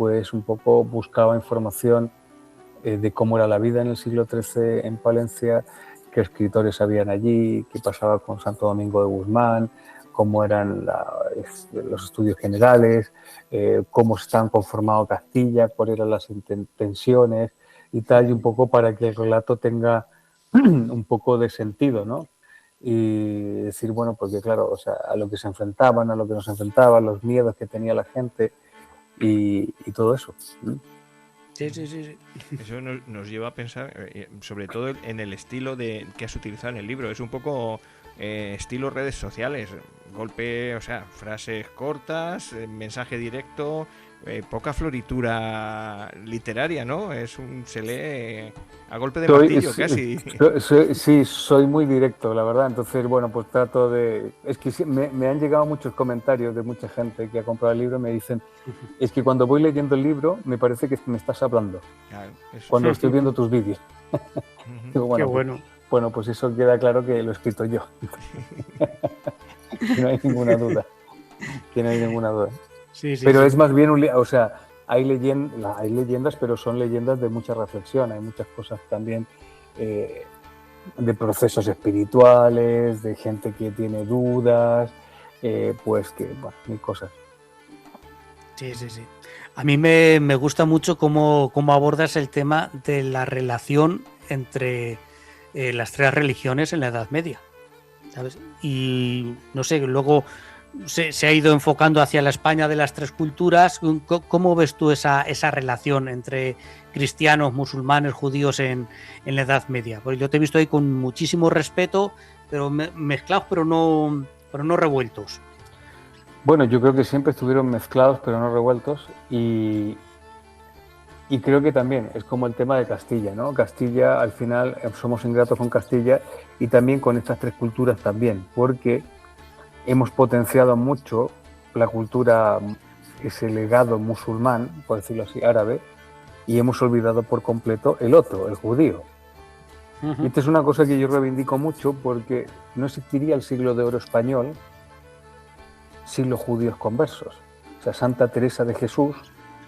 pues un poco buscaba información de cómo era la vida en el siglo XIII en Palencia, qué escritores habían allí, qué pasaba con Santo Domingo de Guzmán, cómo eran los estudios generales, cómo se estaban conformado Castilla, cuáles eran las intenciones y tal, y un poco para que el relato tenga un poco de sentido, ¿no? Y decir, bueno, porque claro, o sea, a lo que se enfrentaban, a lo que nos enfrentaban, los miedos que tenía la gente y todo eso. Sí. Eso nos lleva a pensar, sobre todo en el estilo que has utilizado en el libro. Es un poco estilo redes sociales, golpe, o sea, frases cortas, mensaje directo, poca floritura literaria, ¿no? Se lee a golpe de martillo casi. Sí, soy muy directo, la verdad. Entonces, bueno, pues trato de... Es que me han llegado muchos comentarios de mucha gente que ha comprado el libro y me dicen, es que cuando voy leyendo el libro me parece que me estás hablando. Claro, cuando estoy viendo tus vídeos. Digo, bueno, qué bueno. Pues eso queda claro que lo he escrito yo. Que no hay ninguna duda. Sí, pero es más bien o sea, hay leyendas, pero son leyendas de mucha reflexión. Hay muchas cosas también de procesos espirituales, de gente que tiene dudas, pues que, bueno, mil cosas. Sí. A mí me gusta mucho cómo abordas el tema de la relación entre las tres religiones en la Edad Media, ¿sabes? Y no sé, luego se ha ido enfocando hacia la España de las tres culturas. ¿Cómo ves tú esa relación entre cristianos, musulmanes, judíos en la Edad Media? Porque yo te he visto ahí con muchísimo respeto, pero mezclados, pero no revueltos. Bueno, yo creo que siempre estuvieron mezclados, pero no revueltos, y creo que también es como el tema de Castilla, ¿no? Castilla, al final, somos ingratos con Castilla y también con estas tres culturas también, porque hemos potenciado mucho la cultura, ese legado musulmán, por decirlo así, árabe, y hemos olvidado por completo el otro, el judío. Y esta es una cosa que yo reivindico mucho porque no existiría el siglo de oro español sin los judíos conversos. O sea, Santa Teresa de Jesús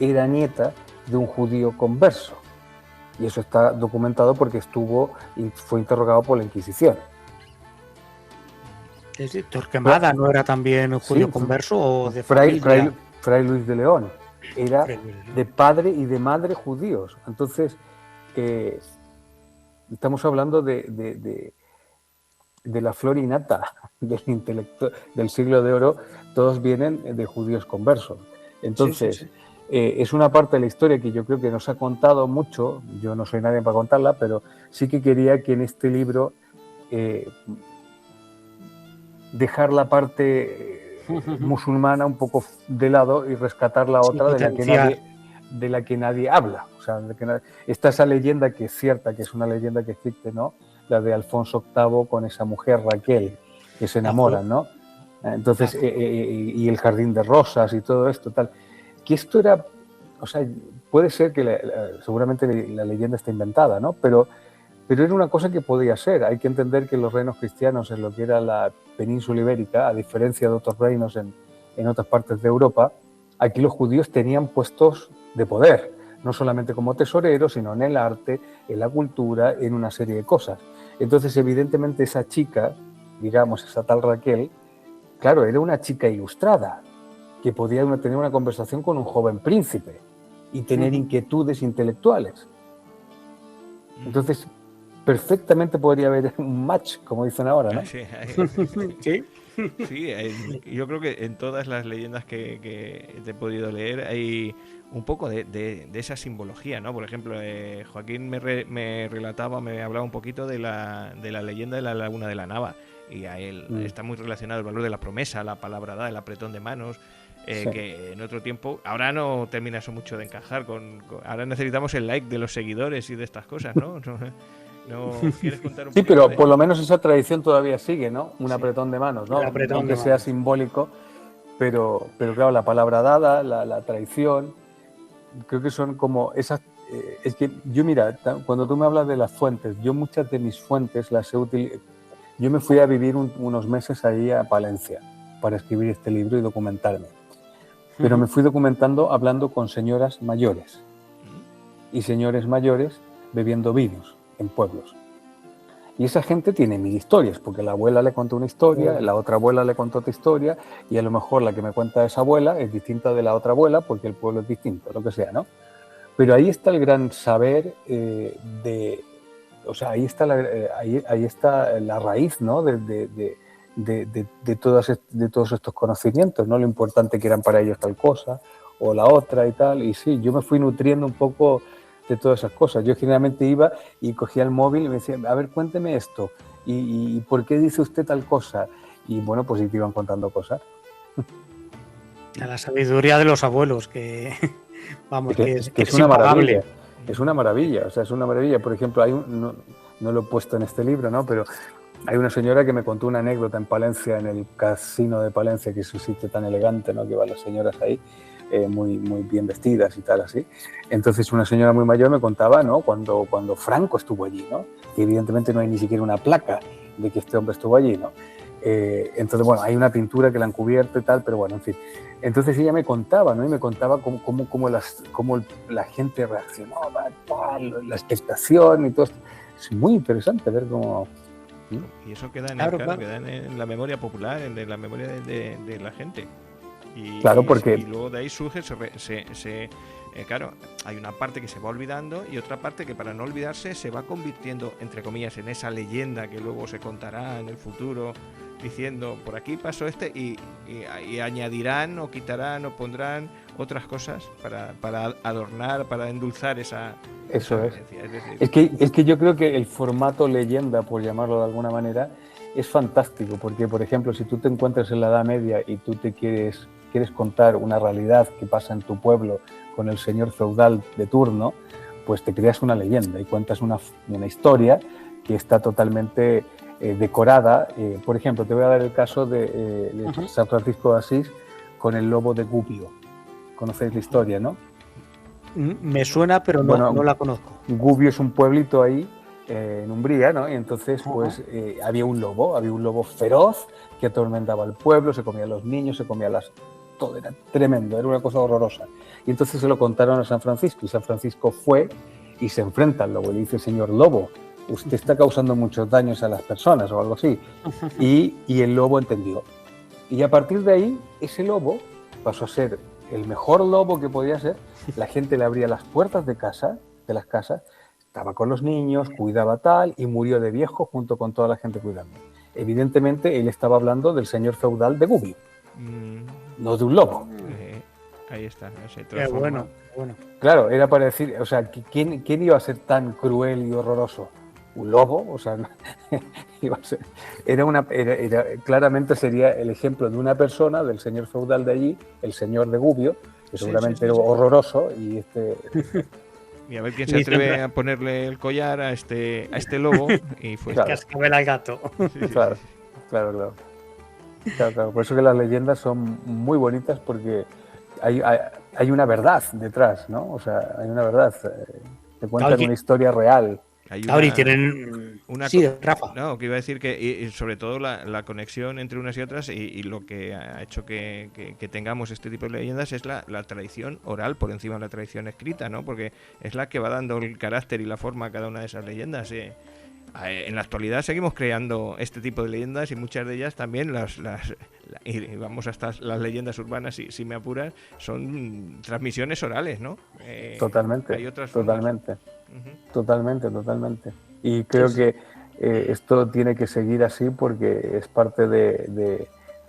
era nieta de un judío converso. Y eso está documentado porque fue interrogado por la Inquisición. Torquemada no era también un judío converso o de familia. Fray Luis de León era de padre y de madre judíos. Entonces, estamos hablando de la flor innata del intelecto del siglo de oro. Todos vienen de judíos conversos. Entonces, es una parte de la historia que yo creo que nos ha contado mucho. Yo no soy nadie para contarla, pero sí que quería que en este libro dejar la parte musulmana un poco de lado y rescatar la otra de la que nadie habla. O sea, está esa leyenda que es cierta, que es una leyenda que existe, ¿no? La de Alfonso VIII con esa mujer Raquel, que se enamoran, ¿no? Entonces, y el jardín de rosas y todo esto, tal. Que esto era, o sea, puede ser que seguramente la leyenda está inventada, ¿no? Pero era una cosa que podía ser. Hay que entender que los reinos cristianos en lo que era la península ibérica, a diferencia de otros reinos en otras partes de Europa, aquí los judíos tenían puestos de poder, no solamente como tesoreros, sino en el arte, en la cultura, en una serie de cosas. Entonces, evidentemente, esa chica, digamos, esa tal Raquel, claro, era una chica ilustrada, que podía tener una conversación con un joven príncipe y tener inquietudes intelectuales. Entonces, perfectamente podría haber un match, como dicen ahora, ¿no? Sí. Yo creo que en todas las leyendas que te he podido leer hay un poco de esa simbología, ¿no? Por ejemplo, Joaquín me hablaba un poquito de la leyenda de la laguna de la Nava, y a él está muy relacionado el valor de la promesa, la palabra dada, el apretón de manos, que en otro tiempo, ahora no termina eso mucho de encajar, ahora necesitamos el like de los seguidores y de estas cosas, ¿no? ¿No quieres contar un poco? Sí, pero por lo menos esa tradición todavía sigue, ¿no? Un apretón de manos, ¿no? Aunque sea simbólico, pero claro, la palabra dada, la traición, creo que son como esas... es que yo, mira, cuando tú me hablas de las fuentes, yo muchas de mis fuentes las he utilizado. Yo me fui a vivir unos meses ahí a Palencia para escribir este libro y documentarme. pero me fui documentando hablando con señoras mayores y señores mayores bebiendo vinos en pueblos. Y esa gente tiene mil historias, porque la abuela le contó una historia, la otra abuela le contó otra historia, y a lo mejor la que me cuenta esa abuela es distinta de la otra abuela, porque el pueblo es distinto, lo que sea, ¿no? Pero ahí está el gran saber o sea, ahí está la raíz, ¿no? de todos estos conocimientos, ¿no? Lo importante que eran para ellos tal cosa o la otra y tal. Y sí, yo me fui nutriendo un poco de todas esas cosas. Yo generalmente iba y cogía el móvil y me decía, a ver, cuénteme esto, y ¿por qué dice usted tal cosa? Y bueno, pues te iban contando cosas. A la sabiduría de los abuelos, que vamos, que es una maravilla. Es una maravilla, o sea, es una maravilla. Por ejemplo, no lo he puesto en este libro, ¿no? Pero hay una señora que me contó una anécdota en Palencia, en el casino de Palencia, que es un sitio tan elegante, ¿no? Que van las señoras ahí, muy, muy bien vestidas y tal, así. Entonces una señora muy mayor me contaba, ¿no? Cuando Franco estuvo allí, ¿no? Y evidentemente no hay ni siquiera una placa de que este hombre estuvo allí, ¿no? Entonces, bueno, hay una pintura que la han cubierto y tal, pero bueno, en fin. Entonces ella me contaba, ¿no? Y me contaba cómo la gente reaccionaba, tal, la expectación y todo esto. Es muy interesante ver cómo... Y eso queda queda en la memoria popular, en la memoria de la gente. Claro, porque... Y luego de ahí surge, claro, hay una parte que se va olvidando y otra parte que para no olvidarse se va convirtiendo, entre comillas, en esa leyenda que luego se contará en el futuro, diciendo, por aquí pasó y añadirán o quitarán o pondrán otras cosas para adornar, para endulzar esa... Eso es. Decir, es que yo creo que el formato leyenda, por llamarlo de alguna manera, es fantástico, porque, por ejemplo, si tú te encuentras en la Edad Media y tú te quieres contar una realidad que pasa en tu pueblo con el señor feudal de turno, pues te creas una leyenda y cuentas una historia que está totalmente decorada. Por ejemplo, te voy a dar el caso de San Francisco de Asís con el lobo de Gubbio. Conocéis la historia, ¿no? Me suena, pero no la conozco. Gubbio es un pueblito ahí en Umbría, ¿no? Y entonces, pues, había un lobo feroz que atormentaba al pueblo, se comía a los niños, se comía todo era tremendo, era una cosa horrorosa. Y entonces se lo contaron a San Francisco, y San Francisco fue y se enfrenta al lobo y le dice, señor lobo, usted está causando muchos daños a las personas o algo así. Y el lobo entendió. Y a partir de ahí, ese lobo pasó a ser el mejor lobo que podía ser. La gente le abría las puertas de las casas, estaba con los niños, cuidaba tal, y murió de viejo junto con toda la gente cuidando. Evidentemente, él estaba hablando del señor feudal de Gubbio, no de un lobo. Ahí está. Qué bueno. Claro, era para decir, o sea, ¿quién iba a ser tan cruel y horroroso? ¿Un lobo? O sea, iba a ser, claramente sería el ejemplo de una persona, del señor feudal de allí, el señor de Gubbio, que seguramente era horroroso, y Y a ver quién se atreve a ponerle el collar a este lobo y fue cascabel al gato. Claro. Por eso que las leyendas son muy bonitas, porque hay una verdad detrás, ¿no? O sea, hay una verdad. Te cuentan una historia real. Tienen sí, Rafa. No, que iba a decir que y sobre todo la conexión entre unas y otras y lo que ha hecho que tengamos este tipo de leyendas es la tradición oral por encima de la tradición escrita, ¿no? Porque es la que va dando el carácter y la forma a cada una de esas leyendas. En la actualidad seguimos creando este tipo de leyendas y muchas de ellas también y vamos hasta las leyendas urbanas, si me apuras, son transmisiones orales, ¿no? Totalmente. Hay otras totalmente. Totalmente. Y creo que esto tiene que seguir así, porque es parte de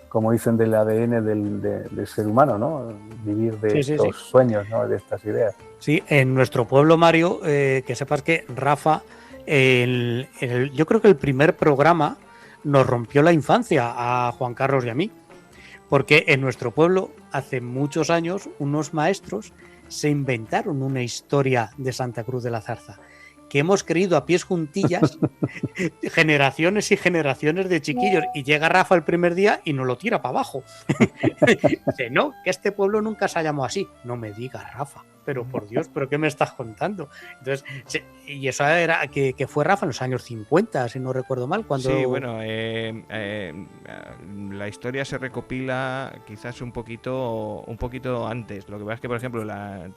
como dicen, del ADN del ser humano, ¿no? Vivir de estos sueños, ¿no? De estas ideas. Sí, en nuestro pueblo, Mario, que sepas que Rafa, yo creo que el primer programa nos rompió la infancia a Juan Carlos y a mí, porque en nuestro pueblo hace muchos años unos maestros se inventaron una historia de Santa Cruz de la Zarza que hemos creído a pies juntillas generaciones y generaciones de chiquillos, y llega Rafa el primer día y nos lo tira para abajo. Dice, no, que este pueblo nunca se ha llamado así. No me digas, Rafa. pero por Dios, ¿pero qué me estás contando? Entonces, y eso era que fue Rafa en los años 50, si no recuerdo mal, cuando... Sí, bueno, la historia se recopila quizás un poquito antes. Lo que pasa es que, por ejemplo,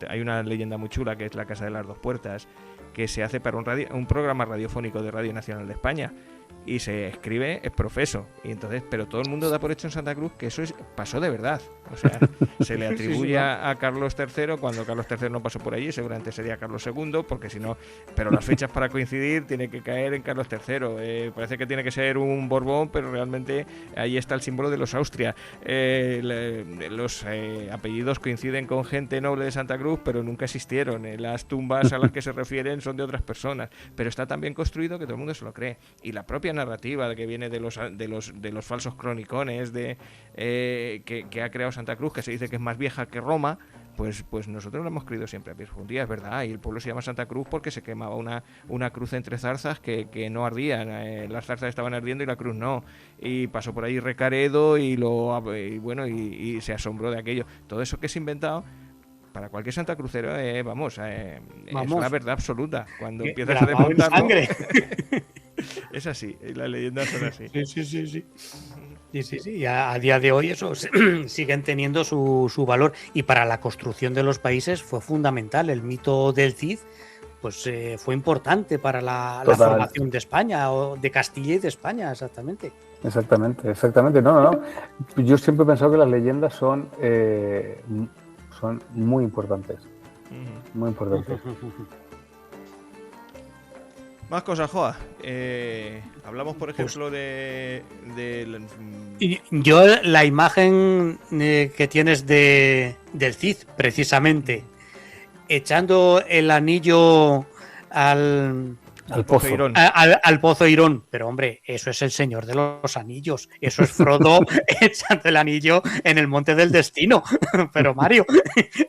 hay una leyenda muy chula que es La Casa de las Dos Puertas, que se hace para un programa radiofónico de Radio Nacional de España. Y se escribe es profeso, y entonces, pero todo el mundo da por hecho en Santa Cruz que eso pasó de verdad. O sea, se le atribuye a Carlos III, cuando Carlos III no pasó por allí, seguramente sería Carlos II, porque si no, pero las fechas para coincidir tiene que caer en Carlos III. Parece que tiene que ser un Borbón, pero realmente ahí está el símbolo de los Austria. Los apellidos coinciden con gente noble de Santa Cruz, pero nunca existieron. Las tumbas a las que se refieren son de otras personas, pero está tan bien construido que todo el mundo se lo cree. Y la propia narrativa que viene de los falsos cronicones que ha creado Santa Cruz, que se dice que es más vieja que Roma, pues nosotros lo hemos creído siempre a pies juntillas, es verdad. Y el pueblo se llama Santa Cruz porque se quemaba una cruz entre zarzas que no ardían. Las zarzas estaban ardiendo y la cruz no. Y pasó por ahí Recaredo y se asombró de aquello. Todo eso que es inventado, para cualquier santacrucero, vamos, es una verdad absoluta. Cuando empiezas a desmontarlo... Es así, las leyendas son así. Sí. Y a día de hoy eso siguen teniendo su valor. Y para la construcción de los países fue fundamental. El mito del Cid pues fue importante para la formación de España, o de Castilla y de España, exactamente. Exactamente. No. Yo siempre he pensado que las leyendas son muy importantes. Muy importantes. Más cosas, Joa. Hablamos, por ejemplo, Yo la imagen que tienes del Cid, precisamente, echando el anillo al Pozo Irón. Al Pozo Irón. Pero hombre, eso es el Señor de los Anillos. Eso es Frodo echando el anillo en el Monte del Destino. Pero Mario,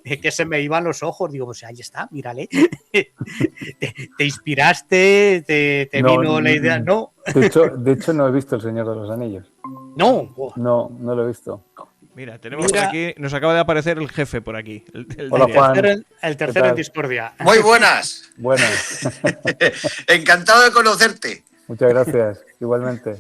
es que se me iban los ojos. Digo, pues ahí está, mírale. Te inspiraste, te vino la idea. No. De hecho, no he visto el Señor de los Anillos. No. No lo he visto. Mira, tenemos por aquí, nos acaba de aparecer el jefe por aquí. Hola, Juan. El tercero en discordia. Muy buenas. Buenas. Encantado de conocerte. Muchas gracias, igualmente.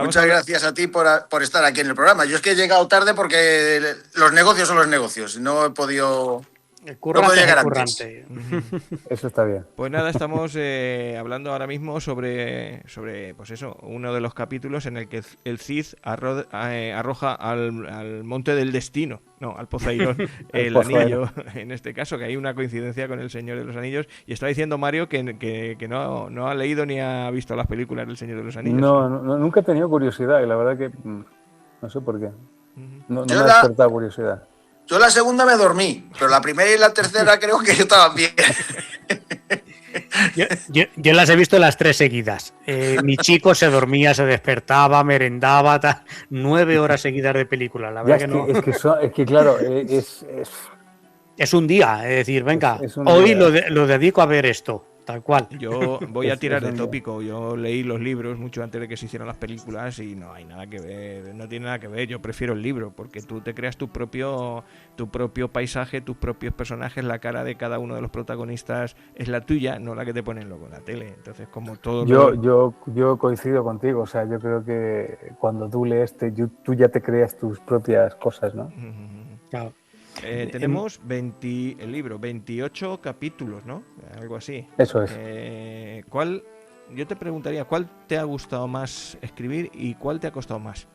Muchas gracias a ti por estar aquí en el programa. Yo es que he llegado tarde porque los negocios son los negocios. No he podido... El currante es el currante. Eso está bien. Pues nada, estamos hablando ahora mismo sobre pues eso, uno de los capítulos en el que el Cid arroja al Monte del Destino, no, al Pozo Irón, el anillo, en este caso, que hay una coincidencia con el Señor de los Anillos. Y está diciendo Mario que no ha leído ni ha visto las películas del Señor de los Anillos. No, nunca he tenido curiosidad, y la verdad que no sé por qué. No me ha despertado curiosidad. Yo la segunda me dormí, pero la primera y la tercera creo que estaban bien. Yo las he visto las 3 seguidas. Mi chico se dormía, se despertaba, merendaba, 9 horas seguidas de película. La verdad es que claro, es un día, es decir, venga, hoy lo dedico a ver esto. Tal cual. Yo voy a tirar de tópico. Yo leí los libros mucho antes de que se hicieran las películas y no hay nada que ver, no tiene nada que ver. Yo prefiero el libro porque tú te creas tu propio paisaje, tus propios personajes, la cara de cada uno de los protagonistas es la tuya, no la que te ponen luego en la tele. Entonces, como todo. Yo coincido contigo. O sea, yo creo que cuando tú lees, tú ya te creas tus propias cosas, ¿no? Claro. Tenemos el libro, 28 capítulos, ¿no? Algo así. Eso es. Yo te preguntaría, ¿cuál te ha gustado más escribir y cuál te ha costado más?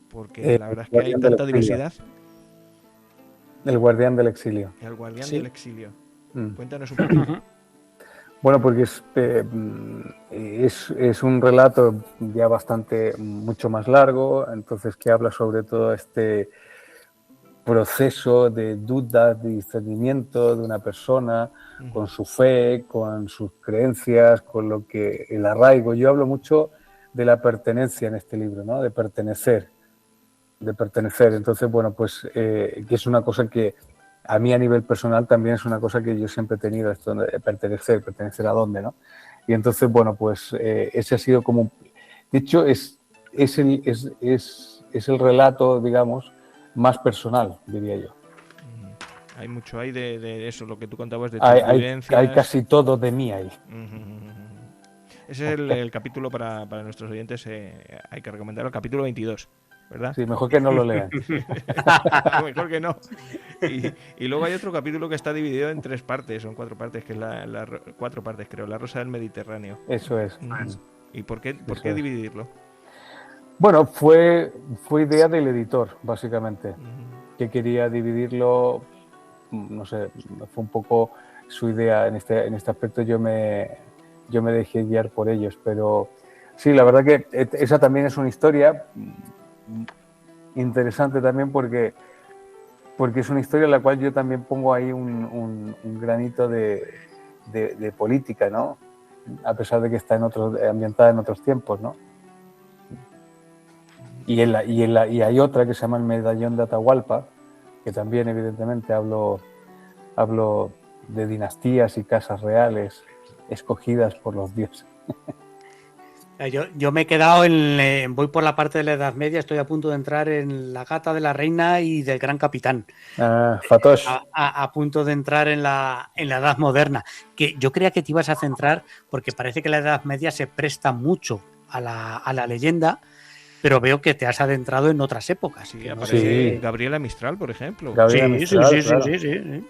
Porque la verdad es que hay tanta diversidad. El Guardián del Exilio. El Guardián del Exilio. Cuéntanos un poquito. Bueno, porque es un relato ya mucho más largo, entonces que habla sobre todo este proceso de duda, de discernimiento de una persona con su fe, con sus creencias, con el arraigo. Yo hablo mucho de la pertenencia en este libro, ¿no? De pertenecer. Entonces, bueno, pues que es una cosa que a mí a nivel personal también es una cosa que yo siempre he tenido, esto de pertenecer a dónde, ¿no? Y entonces, bueno, pues ese ha sido como... De hecho, es el relato, digamos, más personal, diría yo. Hay mucho ahí de eso, lo que tú contabas de Hay turbulencias. casi todo de mí ahí. Ese es el capítulo para nuestros oyentes, hay que recomendar el capítulo 22, ¿verdad? Sí, mejor que no lo lean. Mejor que no. Y luego hay otro capítulo que está dividido en 3 partes, son 4 partes, que es 4 partes creo, La Rosa del Mediterráneo. Eso es. ¿Y por qué es. dividirlo? Bueno, fue idea del editor, básicamente, que quería dividirlo, no sé, fue un poco su idea en este aspecto. Yo me dejé guiar por ellos, pero sí, la verdad que esa también es una historia interesante también porque es una historia en la cual yo también pongo ahí un granito de política, ¿no? A pesar de que está ambientada en otros tiempos, ¿no? Y hay otra que se llama El Medallón de Atahualpa, que también evidentemente hablo de dinastías y casas reales escogidas por los dioses. Yo me he quedado voy por la parte de la Edad Media, estoy a punto de entrar en La Gata de la Reina y del Gran Capitán. Fatosh. A punto de entrar en la Edad Moderna, que yo creía que te ibas a centrar porque parece que la Edad Media se presta mucho a la leyenda, pero veo que te has adentrado en otras épocas. Sí, aparece Gabriela Mistral, por ejemplo. Gabriela Mistral, claro. Sí.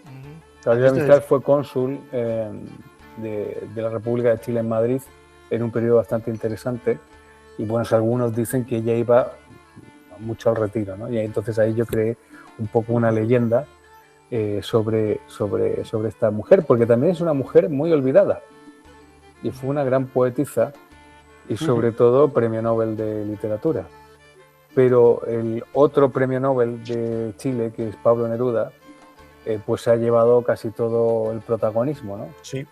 Gabriela Mistral fue cónsul de la República de Chile en Madrid en un periodo bastante interesante, y bueno, algunos dicen que ella iba mucho al retiro, ¿no? Y entonces ahí yo creé un poco una leyenda sobre esta mujer, porque también es una mujer muy olvidada y fue una gran poetisa y sobre todo premio Nobel de literatura. Pero el otro premio Nobel de Chile, que es Pablo Neruda, pues se ha llevado casi todo el protagonismo, ¿no? Sí.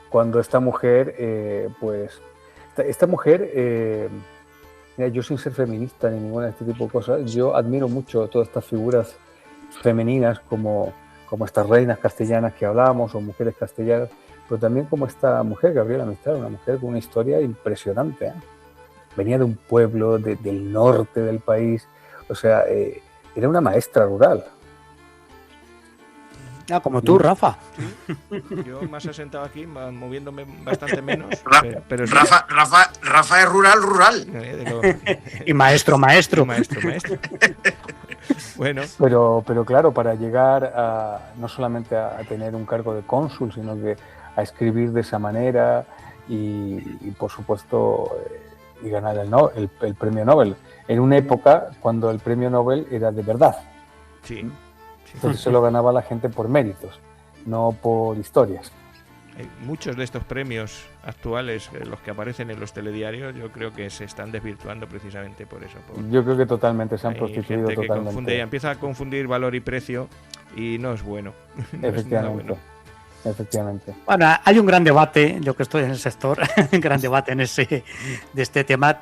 Cuando esta mujer, esta mujer, mira, yo sin ser feminista ni ninguna de este tipo de cosas, yo admiro mucho todas estas figuras femeninas como estas reinas castellanas que hablábamos o mujeres castellanas, pero también como esta mujer, Gabriela Mistral, una mujer con una historia impresionante, ¿eh? Venía de un pueblo del norte del país, o sea, era una maestra rural. Como tú, Rafa. Sí. Yo más asentado aquí, moviéndome bastante menos. Pero sí. Rafa es rural. Y maestro. Bueno. Pero claro, para llegar no solamente a tener un cargo de cónsul, sino que a escribir de esa manera y por supuesto, y ganar el premio Nobel, en una época cuando el premio Nobel era de verdad. Sí. Entonces se lo ganaba la gente por méritos, no por historias. Muchos de estos premios actuales, los que aparecen en los telediarios, yo creo que se están desvirtuando precisamente por eso. Yo creo que totalmente se han prostituido gente totalmente. Que empieza a confundir valor y precio y no es bueno. Efectivamente. Efectivamente. Bueno, hay un gran debate, yo que estoy en el sector, un gran debate de este tema.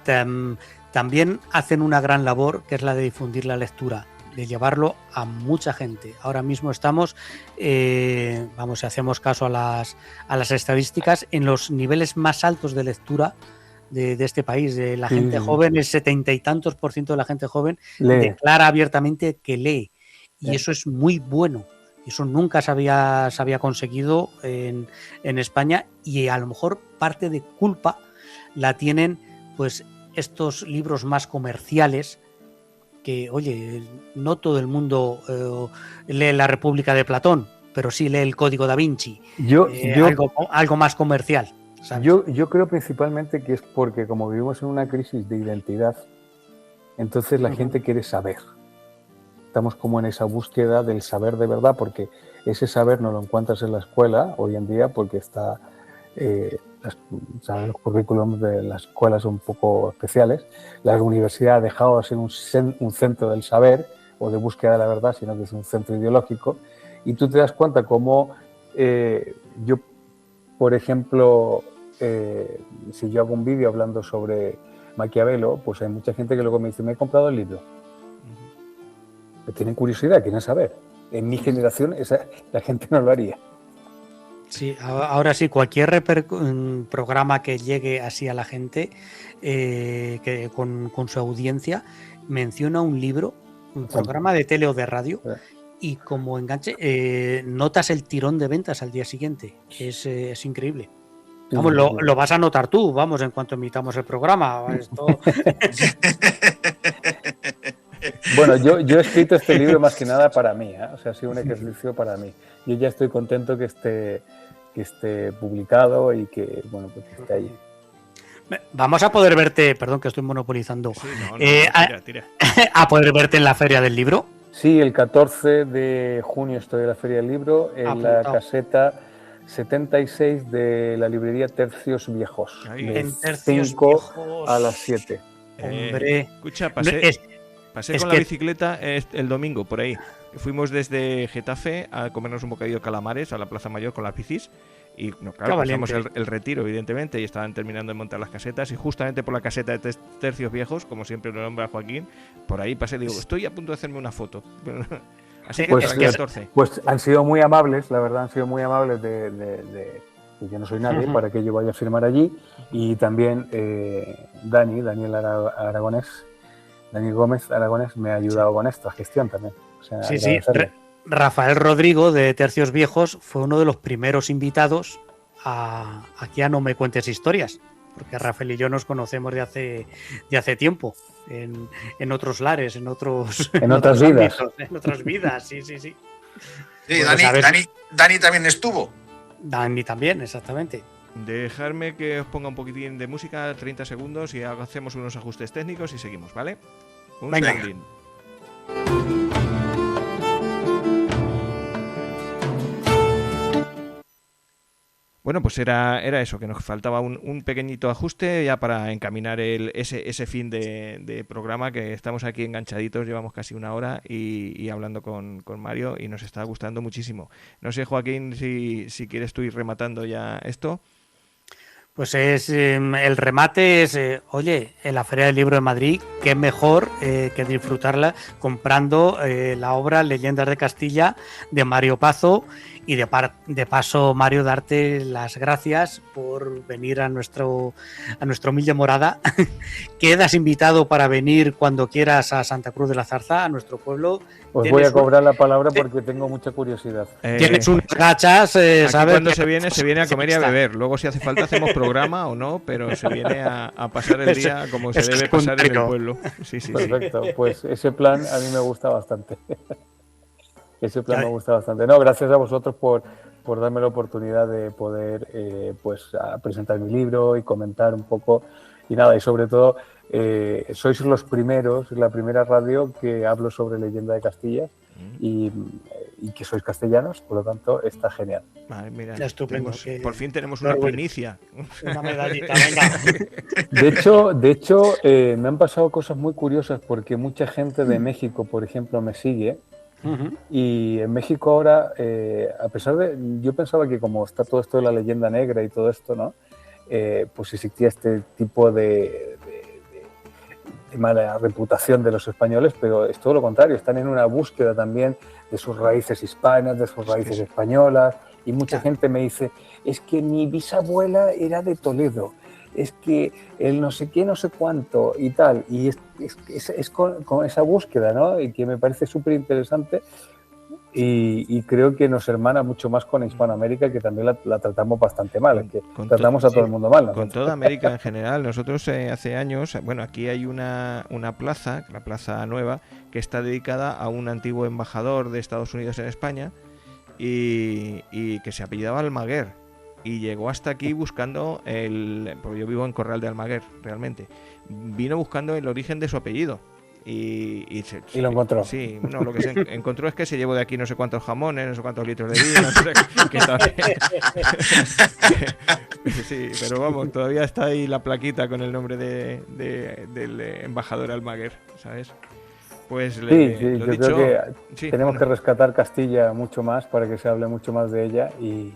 También hacen una gran labor, que es la de difundir la lectura, de llevarlo a mucha gente. Ahora mismo estamos, si hacemos caso a las estadísticas, en los niveles más altos de lectura de este país. De la gente joven, el 70 y tantos % de la gente joven declara abiertamente que lee. Y eso es muy bueno. Eso nunca se había conseguido en España, y a lo mejor parte de culpa la tienen pues estos libros más comerciales, que, oye, no todo el mundo lee La República de Platón, pero sí lee el Código da Vinci, algo más comercial, ¿sabes? Yo creo principalmente que es porque como vivimos en una crisis de identidad, entonces la gente quiere saber. Estamos como en esa búsqueda del saber de verdad, porque ese saber no lo encuentras en la escuela hoy en día, porque está los currículums de las escuelas son un poco especiales. La universidad ha dejado de ser un centro del saber o de búsqueda de la verdad, sino que es un centro ideológico. Y tú te das cuenta cómo yo, por ejemplo, si yo hago un vídeo hablando sobre Maquiavelo, pues hay mucha gente que luego me dice, me he comprado el libro. Tienen curiosidad, quieren saber. En mi generación la gente no lo haría. Sí, ahora sí, cualquier programa que llegue así a la gente, que con su audiencia, menciona un libro, un programa de tele o de radio, y como enganche, notas el tirón de ventas al día siguiente. Es increíble. Vamos, lo vas a notar tú, vamos, en cuanto emitamos el programa. Esto... Bueno, yo he escrito este libro más que nada para mí, ¿eh? O sea, ha sido un ejercicio para mí. Yo ya estoy contento que esté publicado y que, bueno, pues que esté ahí. Vamos a poder verte, perdón que estoy monopolizando, Sí, no, tira. a poder verte en la Feria del Libro. Sí, el 14 de junio estoy en la Feria del Libro, en la caseta 76 de la librería Tercios Viejos. Ahí. De En Tercios 5 Viejos. a las 7. Hombre. Escucha, pasé con la bicicleta el domingo por ahí. Fuimos desde Getafe a comernos un bocadillo de calamares a la Plaza Mayor con las bicis. Y no, claro, pasamos el retiro, evidentemente, y estaban terminando de montar las casetas. Y justamente por la caseta de Tercios Viejos, como siempre lo nombra Joaquín, por ahí pasé, digo, estoy a punto de hacerme una foto. Así que pues, el 14. Pues han sido muy amables, la verdad, han sido muy amables de yo no soy nadie para que yo vaya a firmar allí. Y también Daniel Gómez Aragonés me ha ayudado con esta gestión también. O sea, sí. Rafael Rodrigo de Tercios Viejos fue uno de los primeros invitados aquí a No Me Cuentes Historias, porque Rafael y yo nos conocemos de hace tiempo, en otros lares, en otras vidas. En otras vidas, sí. Sí, Bueno, Dani también estuvo. Dani también, exactamente. Dejarme que os ponga un poquitín de música, 30 segundos, y hacemos unos ajustes técnicos y seguimos, ¿vale? Venga. Segundín. Bueno, pues era eso, que nos faltaba un pequeñito ajuste ya para encaminar ese fin de programa, que estamos aquí enganchaditos, llevamos casi una hora y hablando con Mario, y nos está gustando muchísimo. No sé, Joaquín, si quieres tú ir rematando ya esto. Pues el remate es, oye, en la Feria del Libro de Madrid, qué mejor que disfrutarla comprando la obra Leyendas de Castilla de Mario Pazo. Y de paso, Mario, darte las gracias por venir a nuestra humilde morada. Quedas invitado para venir cuando quieras a Santa Cruz de la Zarza, a nuestro pueblo. Os voy a cobrar la palabra porque tengo mucha curiosidad. Tienes unas gachas, ¿sabes? Cuando se viene a comer y a beber. Luego, si hace falta, hacemos programa o no, pero se viene a pasar el día como se debe pasar en el pueblo. Sí. Perfecto, pues ese plan a mí me gusta bastante. Ese plan me gusta bastante. No, gracias a vosotros por darme la oportunidad de poder presentar mi libro y comentar un poco. Y nada, y sobre todo, sois los primeros, la primera radio que hablo sobre Leyenda de Castilla y que sois castellanos, por lo tanto, está genial. Vale, mira, estupendo, por fin tenemos una primicia. Una medallita, venga. De hecho, me han pasado cosas muy curiosas porque mucha gente de México, por ejemplo, me sigue. Y en México ahora, a pesar de, yo pensaba que como está todo esto de la leyenda negra y todo esto, ¿no? Pues existía este tipo de mala reputación de los españoles, pero es todo lo contrario, están en una búsqueda también de sus raíces hispanas, de sus raíces españolas, y mucha gente me dice, es que mi bisabuela era de Toledo, es que el no sé qué, no sé cuánto y tal, y es con esa búsqueda, ¿no? Y que me parece súper interesante y creo que nos hermana mucho más con Hispanoamérica, que también la tratamos bastante mal, que tratamos a todo el mundo mal, ¿no? Con toda América en general. Nosotros hace años, bueno, aquí hay una plaza, la Plaza Nueva, que está dedicada a un antiguo embajador de Estados Unidos en España y que se apellidaba Almaguer. Y llegó hasta aquí buscando porque yo vivo en Corral de Almaguer, realmente. Vino buscando el origen de su apellido. Y lo encontró. Sí, no, lo que se encontró es que se llevó de aquí no sé cuántos jamones, no sé cuántos litros de vino. Sí, pero vamos, todavía está ahí la plaquita con el nombre del embajador Almaguer, ¿sabes? Pues yo creo que tenemos que rescatar Castilla mucho más para que se hable mucho más de ella y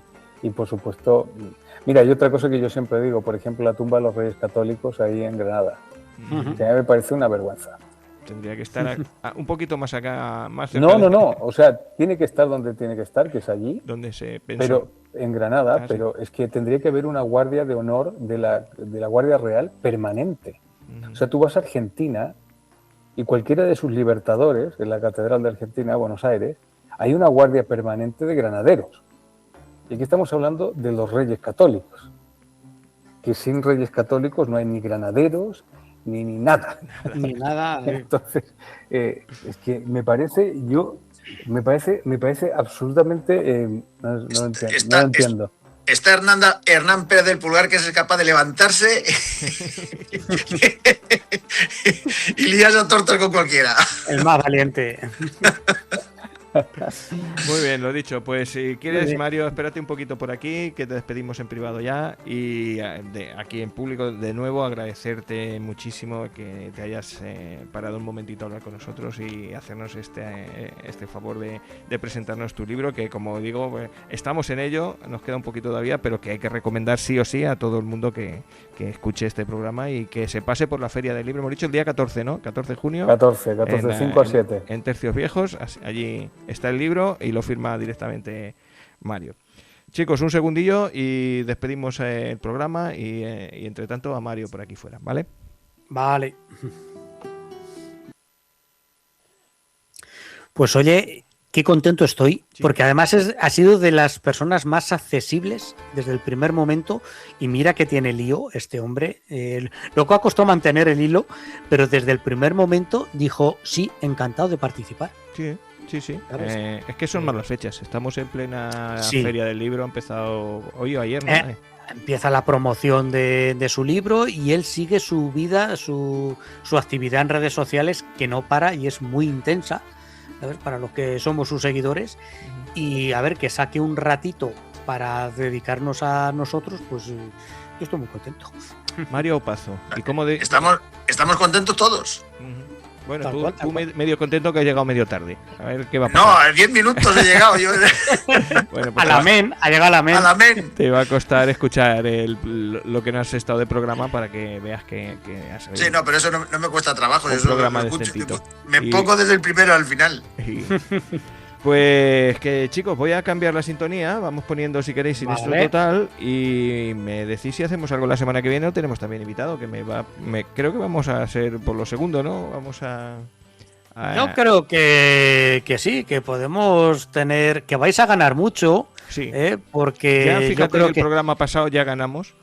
por supuesto, mira, y otra cosa que yo siempre digo, por ejemplo, la tumba de los Reyes Católicos ahí en Granada, que a mí me parece una vergüenza. Tendría que estar un poquito más acá, más cerca. No, o sea, tiene que estar donde tiene que estar, que es allí. Donde se pensó. Pero en Granada, pero es que tendría que haber una guardia de honor de la Guardia Real permanente. O sea, tú vas a Argentina y cualquiera de sus libertadores, en la Catedral de Argentina, Buenos Aires, hay una guardia permanente de granaderos. Y aquí estamos hablando de los reyes católicos, que sin reyes católicos no hay ni granaderos ni nada. Ni nada. Entonces, es que me parece absolutamente... no entiendo. Está Hernán Pérez del Pulgar, que es capaz de levantarse y liarse a tortas con cualquiera. El más valiente. Muy bien, lo dicho. Pues si quieres, bien. Mario, espérate un poquito por aquí, que te despedimos en privado ya. Y aquí en público, de nuevo, agradecerte muchísimo que te hayas parado un momentito a hablar con nosotros y hacernos este favor de presentarnos tu libro, que como digo, pues, estamos en ello, nos queda un poquito todavía, pero que hay que recomendar sí o sí a todo el mundo que escuche este programa y que se pase por la Feria del Libro. Hemos dicho el día 14, ¿no? 14 de junio. 14, 5 a 7. En Tercios Viejos, allí está el libro y lo firma directamente Mario. Chicos, un segundillo y despedimos el programa y entre tanto a Mario por aquí fuera, ¿vale? Vale. Pues oye, qué contento estoy, Sí. porque además ha sido de las personas más accesibles desde el primer momento, y mira que tiene lío este hombre, lo que ha costado mantener el hilo, pero desde el primer momento dijo, sí, encantado de participar. Sí. ¿Sabes? Es que son malas fechas. Estamos en plena Sí. Feria del Libro. Ha empezado hoy o ayer, ¿no? Empieza la promoción de su libro y él sigue su vida, su actividad en redes sociales, que no para y es muy intensa, ¿sabes? Para los que somos sus seguidores. Y a ver, que saque un ratito para dedicarnos a nosotros, pues yo estoy muy contento. Mario Opazo. ¿Y cómo Estamos contentos todos. Ujú. Bueno, Tal tú, cual, tú medio contento que has llegado medio tarde. A ver qué va a No, pasar. a 10 minutos he llegado yo. Bueno, pues A la men, ha llegado a la men. A la men. te va a costar escuchar lo que no has estado de programa para que veas que has Sí, no, pero eso no me cuesta trabajo. Un Eso programa lo escucho. decentito. Me Y- pongo desde el primero al final. Y- Pues que chicos, voy a cambiar la sintonía, vamos poniendo si queréis Sinistro Vale. Total y me decís si hacemos algo la semana que viene o tenemos también invitado, que creo que vamos a ser por lo segundo, ¿no? Vamos a Yo creo que sí, que podemos tener, que vais a ganar mucho, sí. porque Ya yo fíjate creo que el que programa pasado ya ganamos.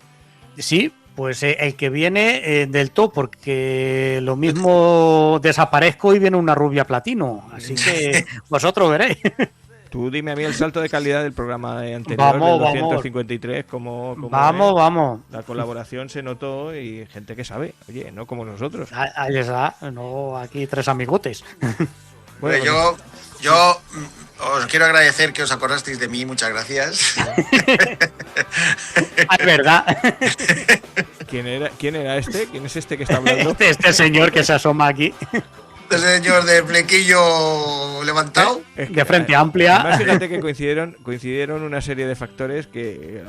sí, pues el que viene del top, porque lo mismo desaparezco y viene una rubia platino, así que vosotros veréis. Tú dime a mí el salto de calidad del programa anterior, Vamos, del 253, como Vamos. la colaboración se notó y gente que sabe, oye, no como nosotros. Ahí está, no, aquí tres amigotes. Bueno, Yo os quiero agradecer que os acordasteis de mí, muchas gracias. Es verdad. ¿quién era este? ¿Quién es este que está hablando? Este señor que se asoma aquí, Este señor de flequillo levantado. Es que- de frente amplia. Además, fíjate que coincidieron una serie de factores que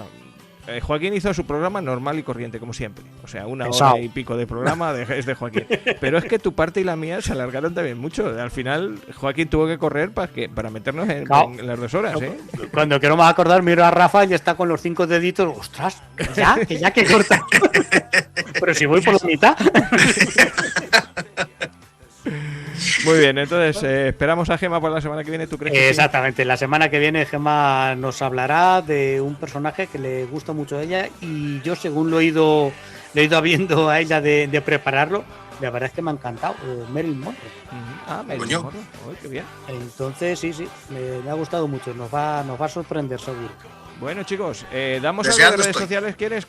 Joaquín hizo su programa normal y corriente, como siempre. O sea, una Pesado. hora y pico de programa es de Joaquín. Pero es que tu parte y la mía se alargaron también mucho. Al final, Joaquín tuvo que correr para meternos Claro. en las 2 horas, ¿eh? Cuando quiero más acordar, miro a Rafa y está con los 5 deditos. ¡Ostras! Que corta. Pero si voy por la mitad. Muy bien, entonces esperamos a Gema para la semana que viene. ¿Tú crees que sí? Exactamente, la semana que viene Gemma nos hablará de un personaje que le gusta mucho a ella y yo, según lo he ido viendo a ella de prepararlo, la verdad es que me ha encantado, Marilyn Monroe. Marilyn Coño. Monroe. Ay, qué bien. Entonces sí, me ha gustado mucho, nos va a sorprender seguro. Bueno, chicos, ¿damos algo de Deseando redes estoy. sociales, quieres?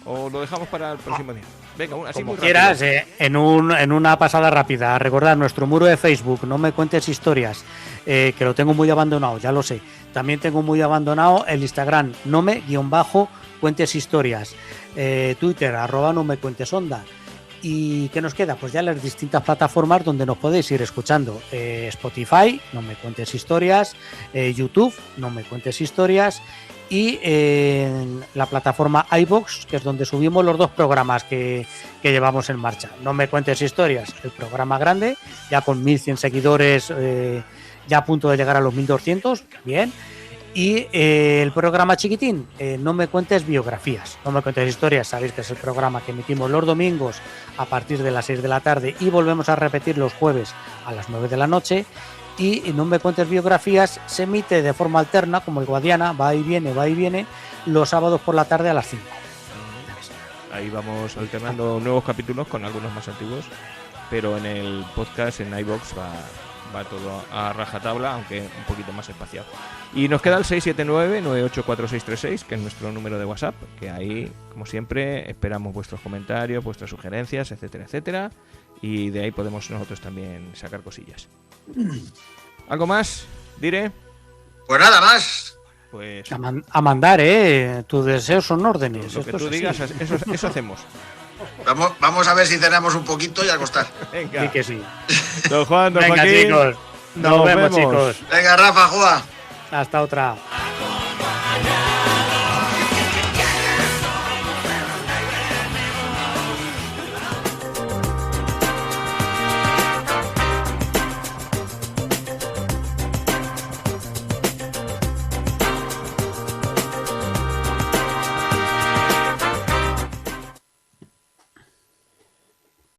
O lo dejamos para el próximo día. Venga, así Como muy quieras, rápido. en una pasada rápida, recordad nuestro muro de Facebook, No Me Cuentes Historias, que lo tengo muy abandonado, ya lo sé. También tengo muy abandonado el Instagram, Nome-Cuentes Historias, Twitter, @No Me Cuentes Onda. ¿Y qué nos queda? Pues ya las distintas plataformas donde nos podéis ir escuchando. Spotify, No Me Cuentes Historias, YouTube, No Me Cuentes Historias, y en la plataforma iVoox, que es donde subimos los 2 programas que llevamos en marcha. No Me Cuentes Historias, el programa grande, ya con 1100 seguidores, ya a punto de llegar a los 1200, bien. Y el programa chiquitín, No Me Cuentes Biografías, No Me Cuentes Historias, sabéis que es el programa que emitimos los domingos a partir de las 6 de la tarde y volvemos a repetir los jueves a las 9 de la noche. y No me cuentes biografías se emite de forma alterna, como el Guadiana, va y viene, los sábados por la tarde a las 5. Ahí vamos alternando nuevos capítulos con algunos más antiguos, pero en el podcast, en iVoox, va todo a rajatabla, aunque un poquito más espaciado. Y nos queda el 679-984636, que es nuestro número de WhatsApp, que ahí, como siempre, esperamos vuestros comentarios, vuestras sugerencias, etcétera, etcétera, y de ahí podemos nosotros también sacar cosillas. ¿Algo más, Dire? Pues nada más. Pues A mandar, tus deseos son órdenes. lo que Esto tú es digas, así. eso hacemos. Vamos a ver si cenamos un poquito y a acostar. Venga. Sí que sí. Don Juan, don Venga, Joaquín. chicos. Nos vemos, chicos. Venga, Rafa, juega. Hasta otra. Mañana.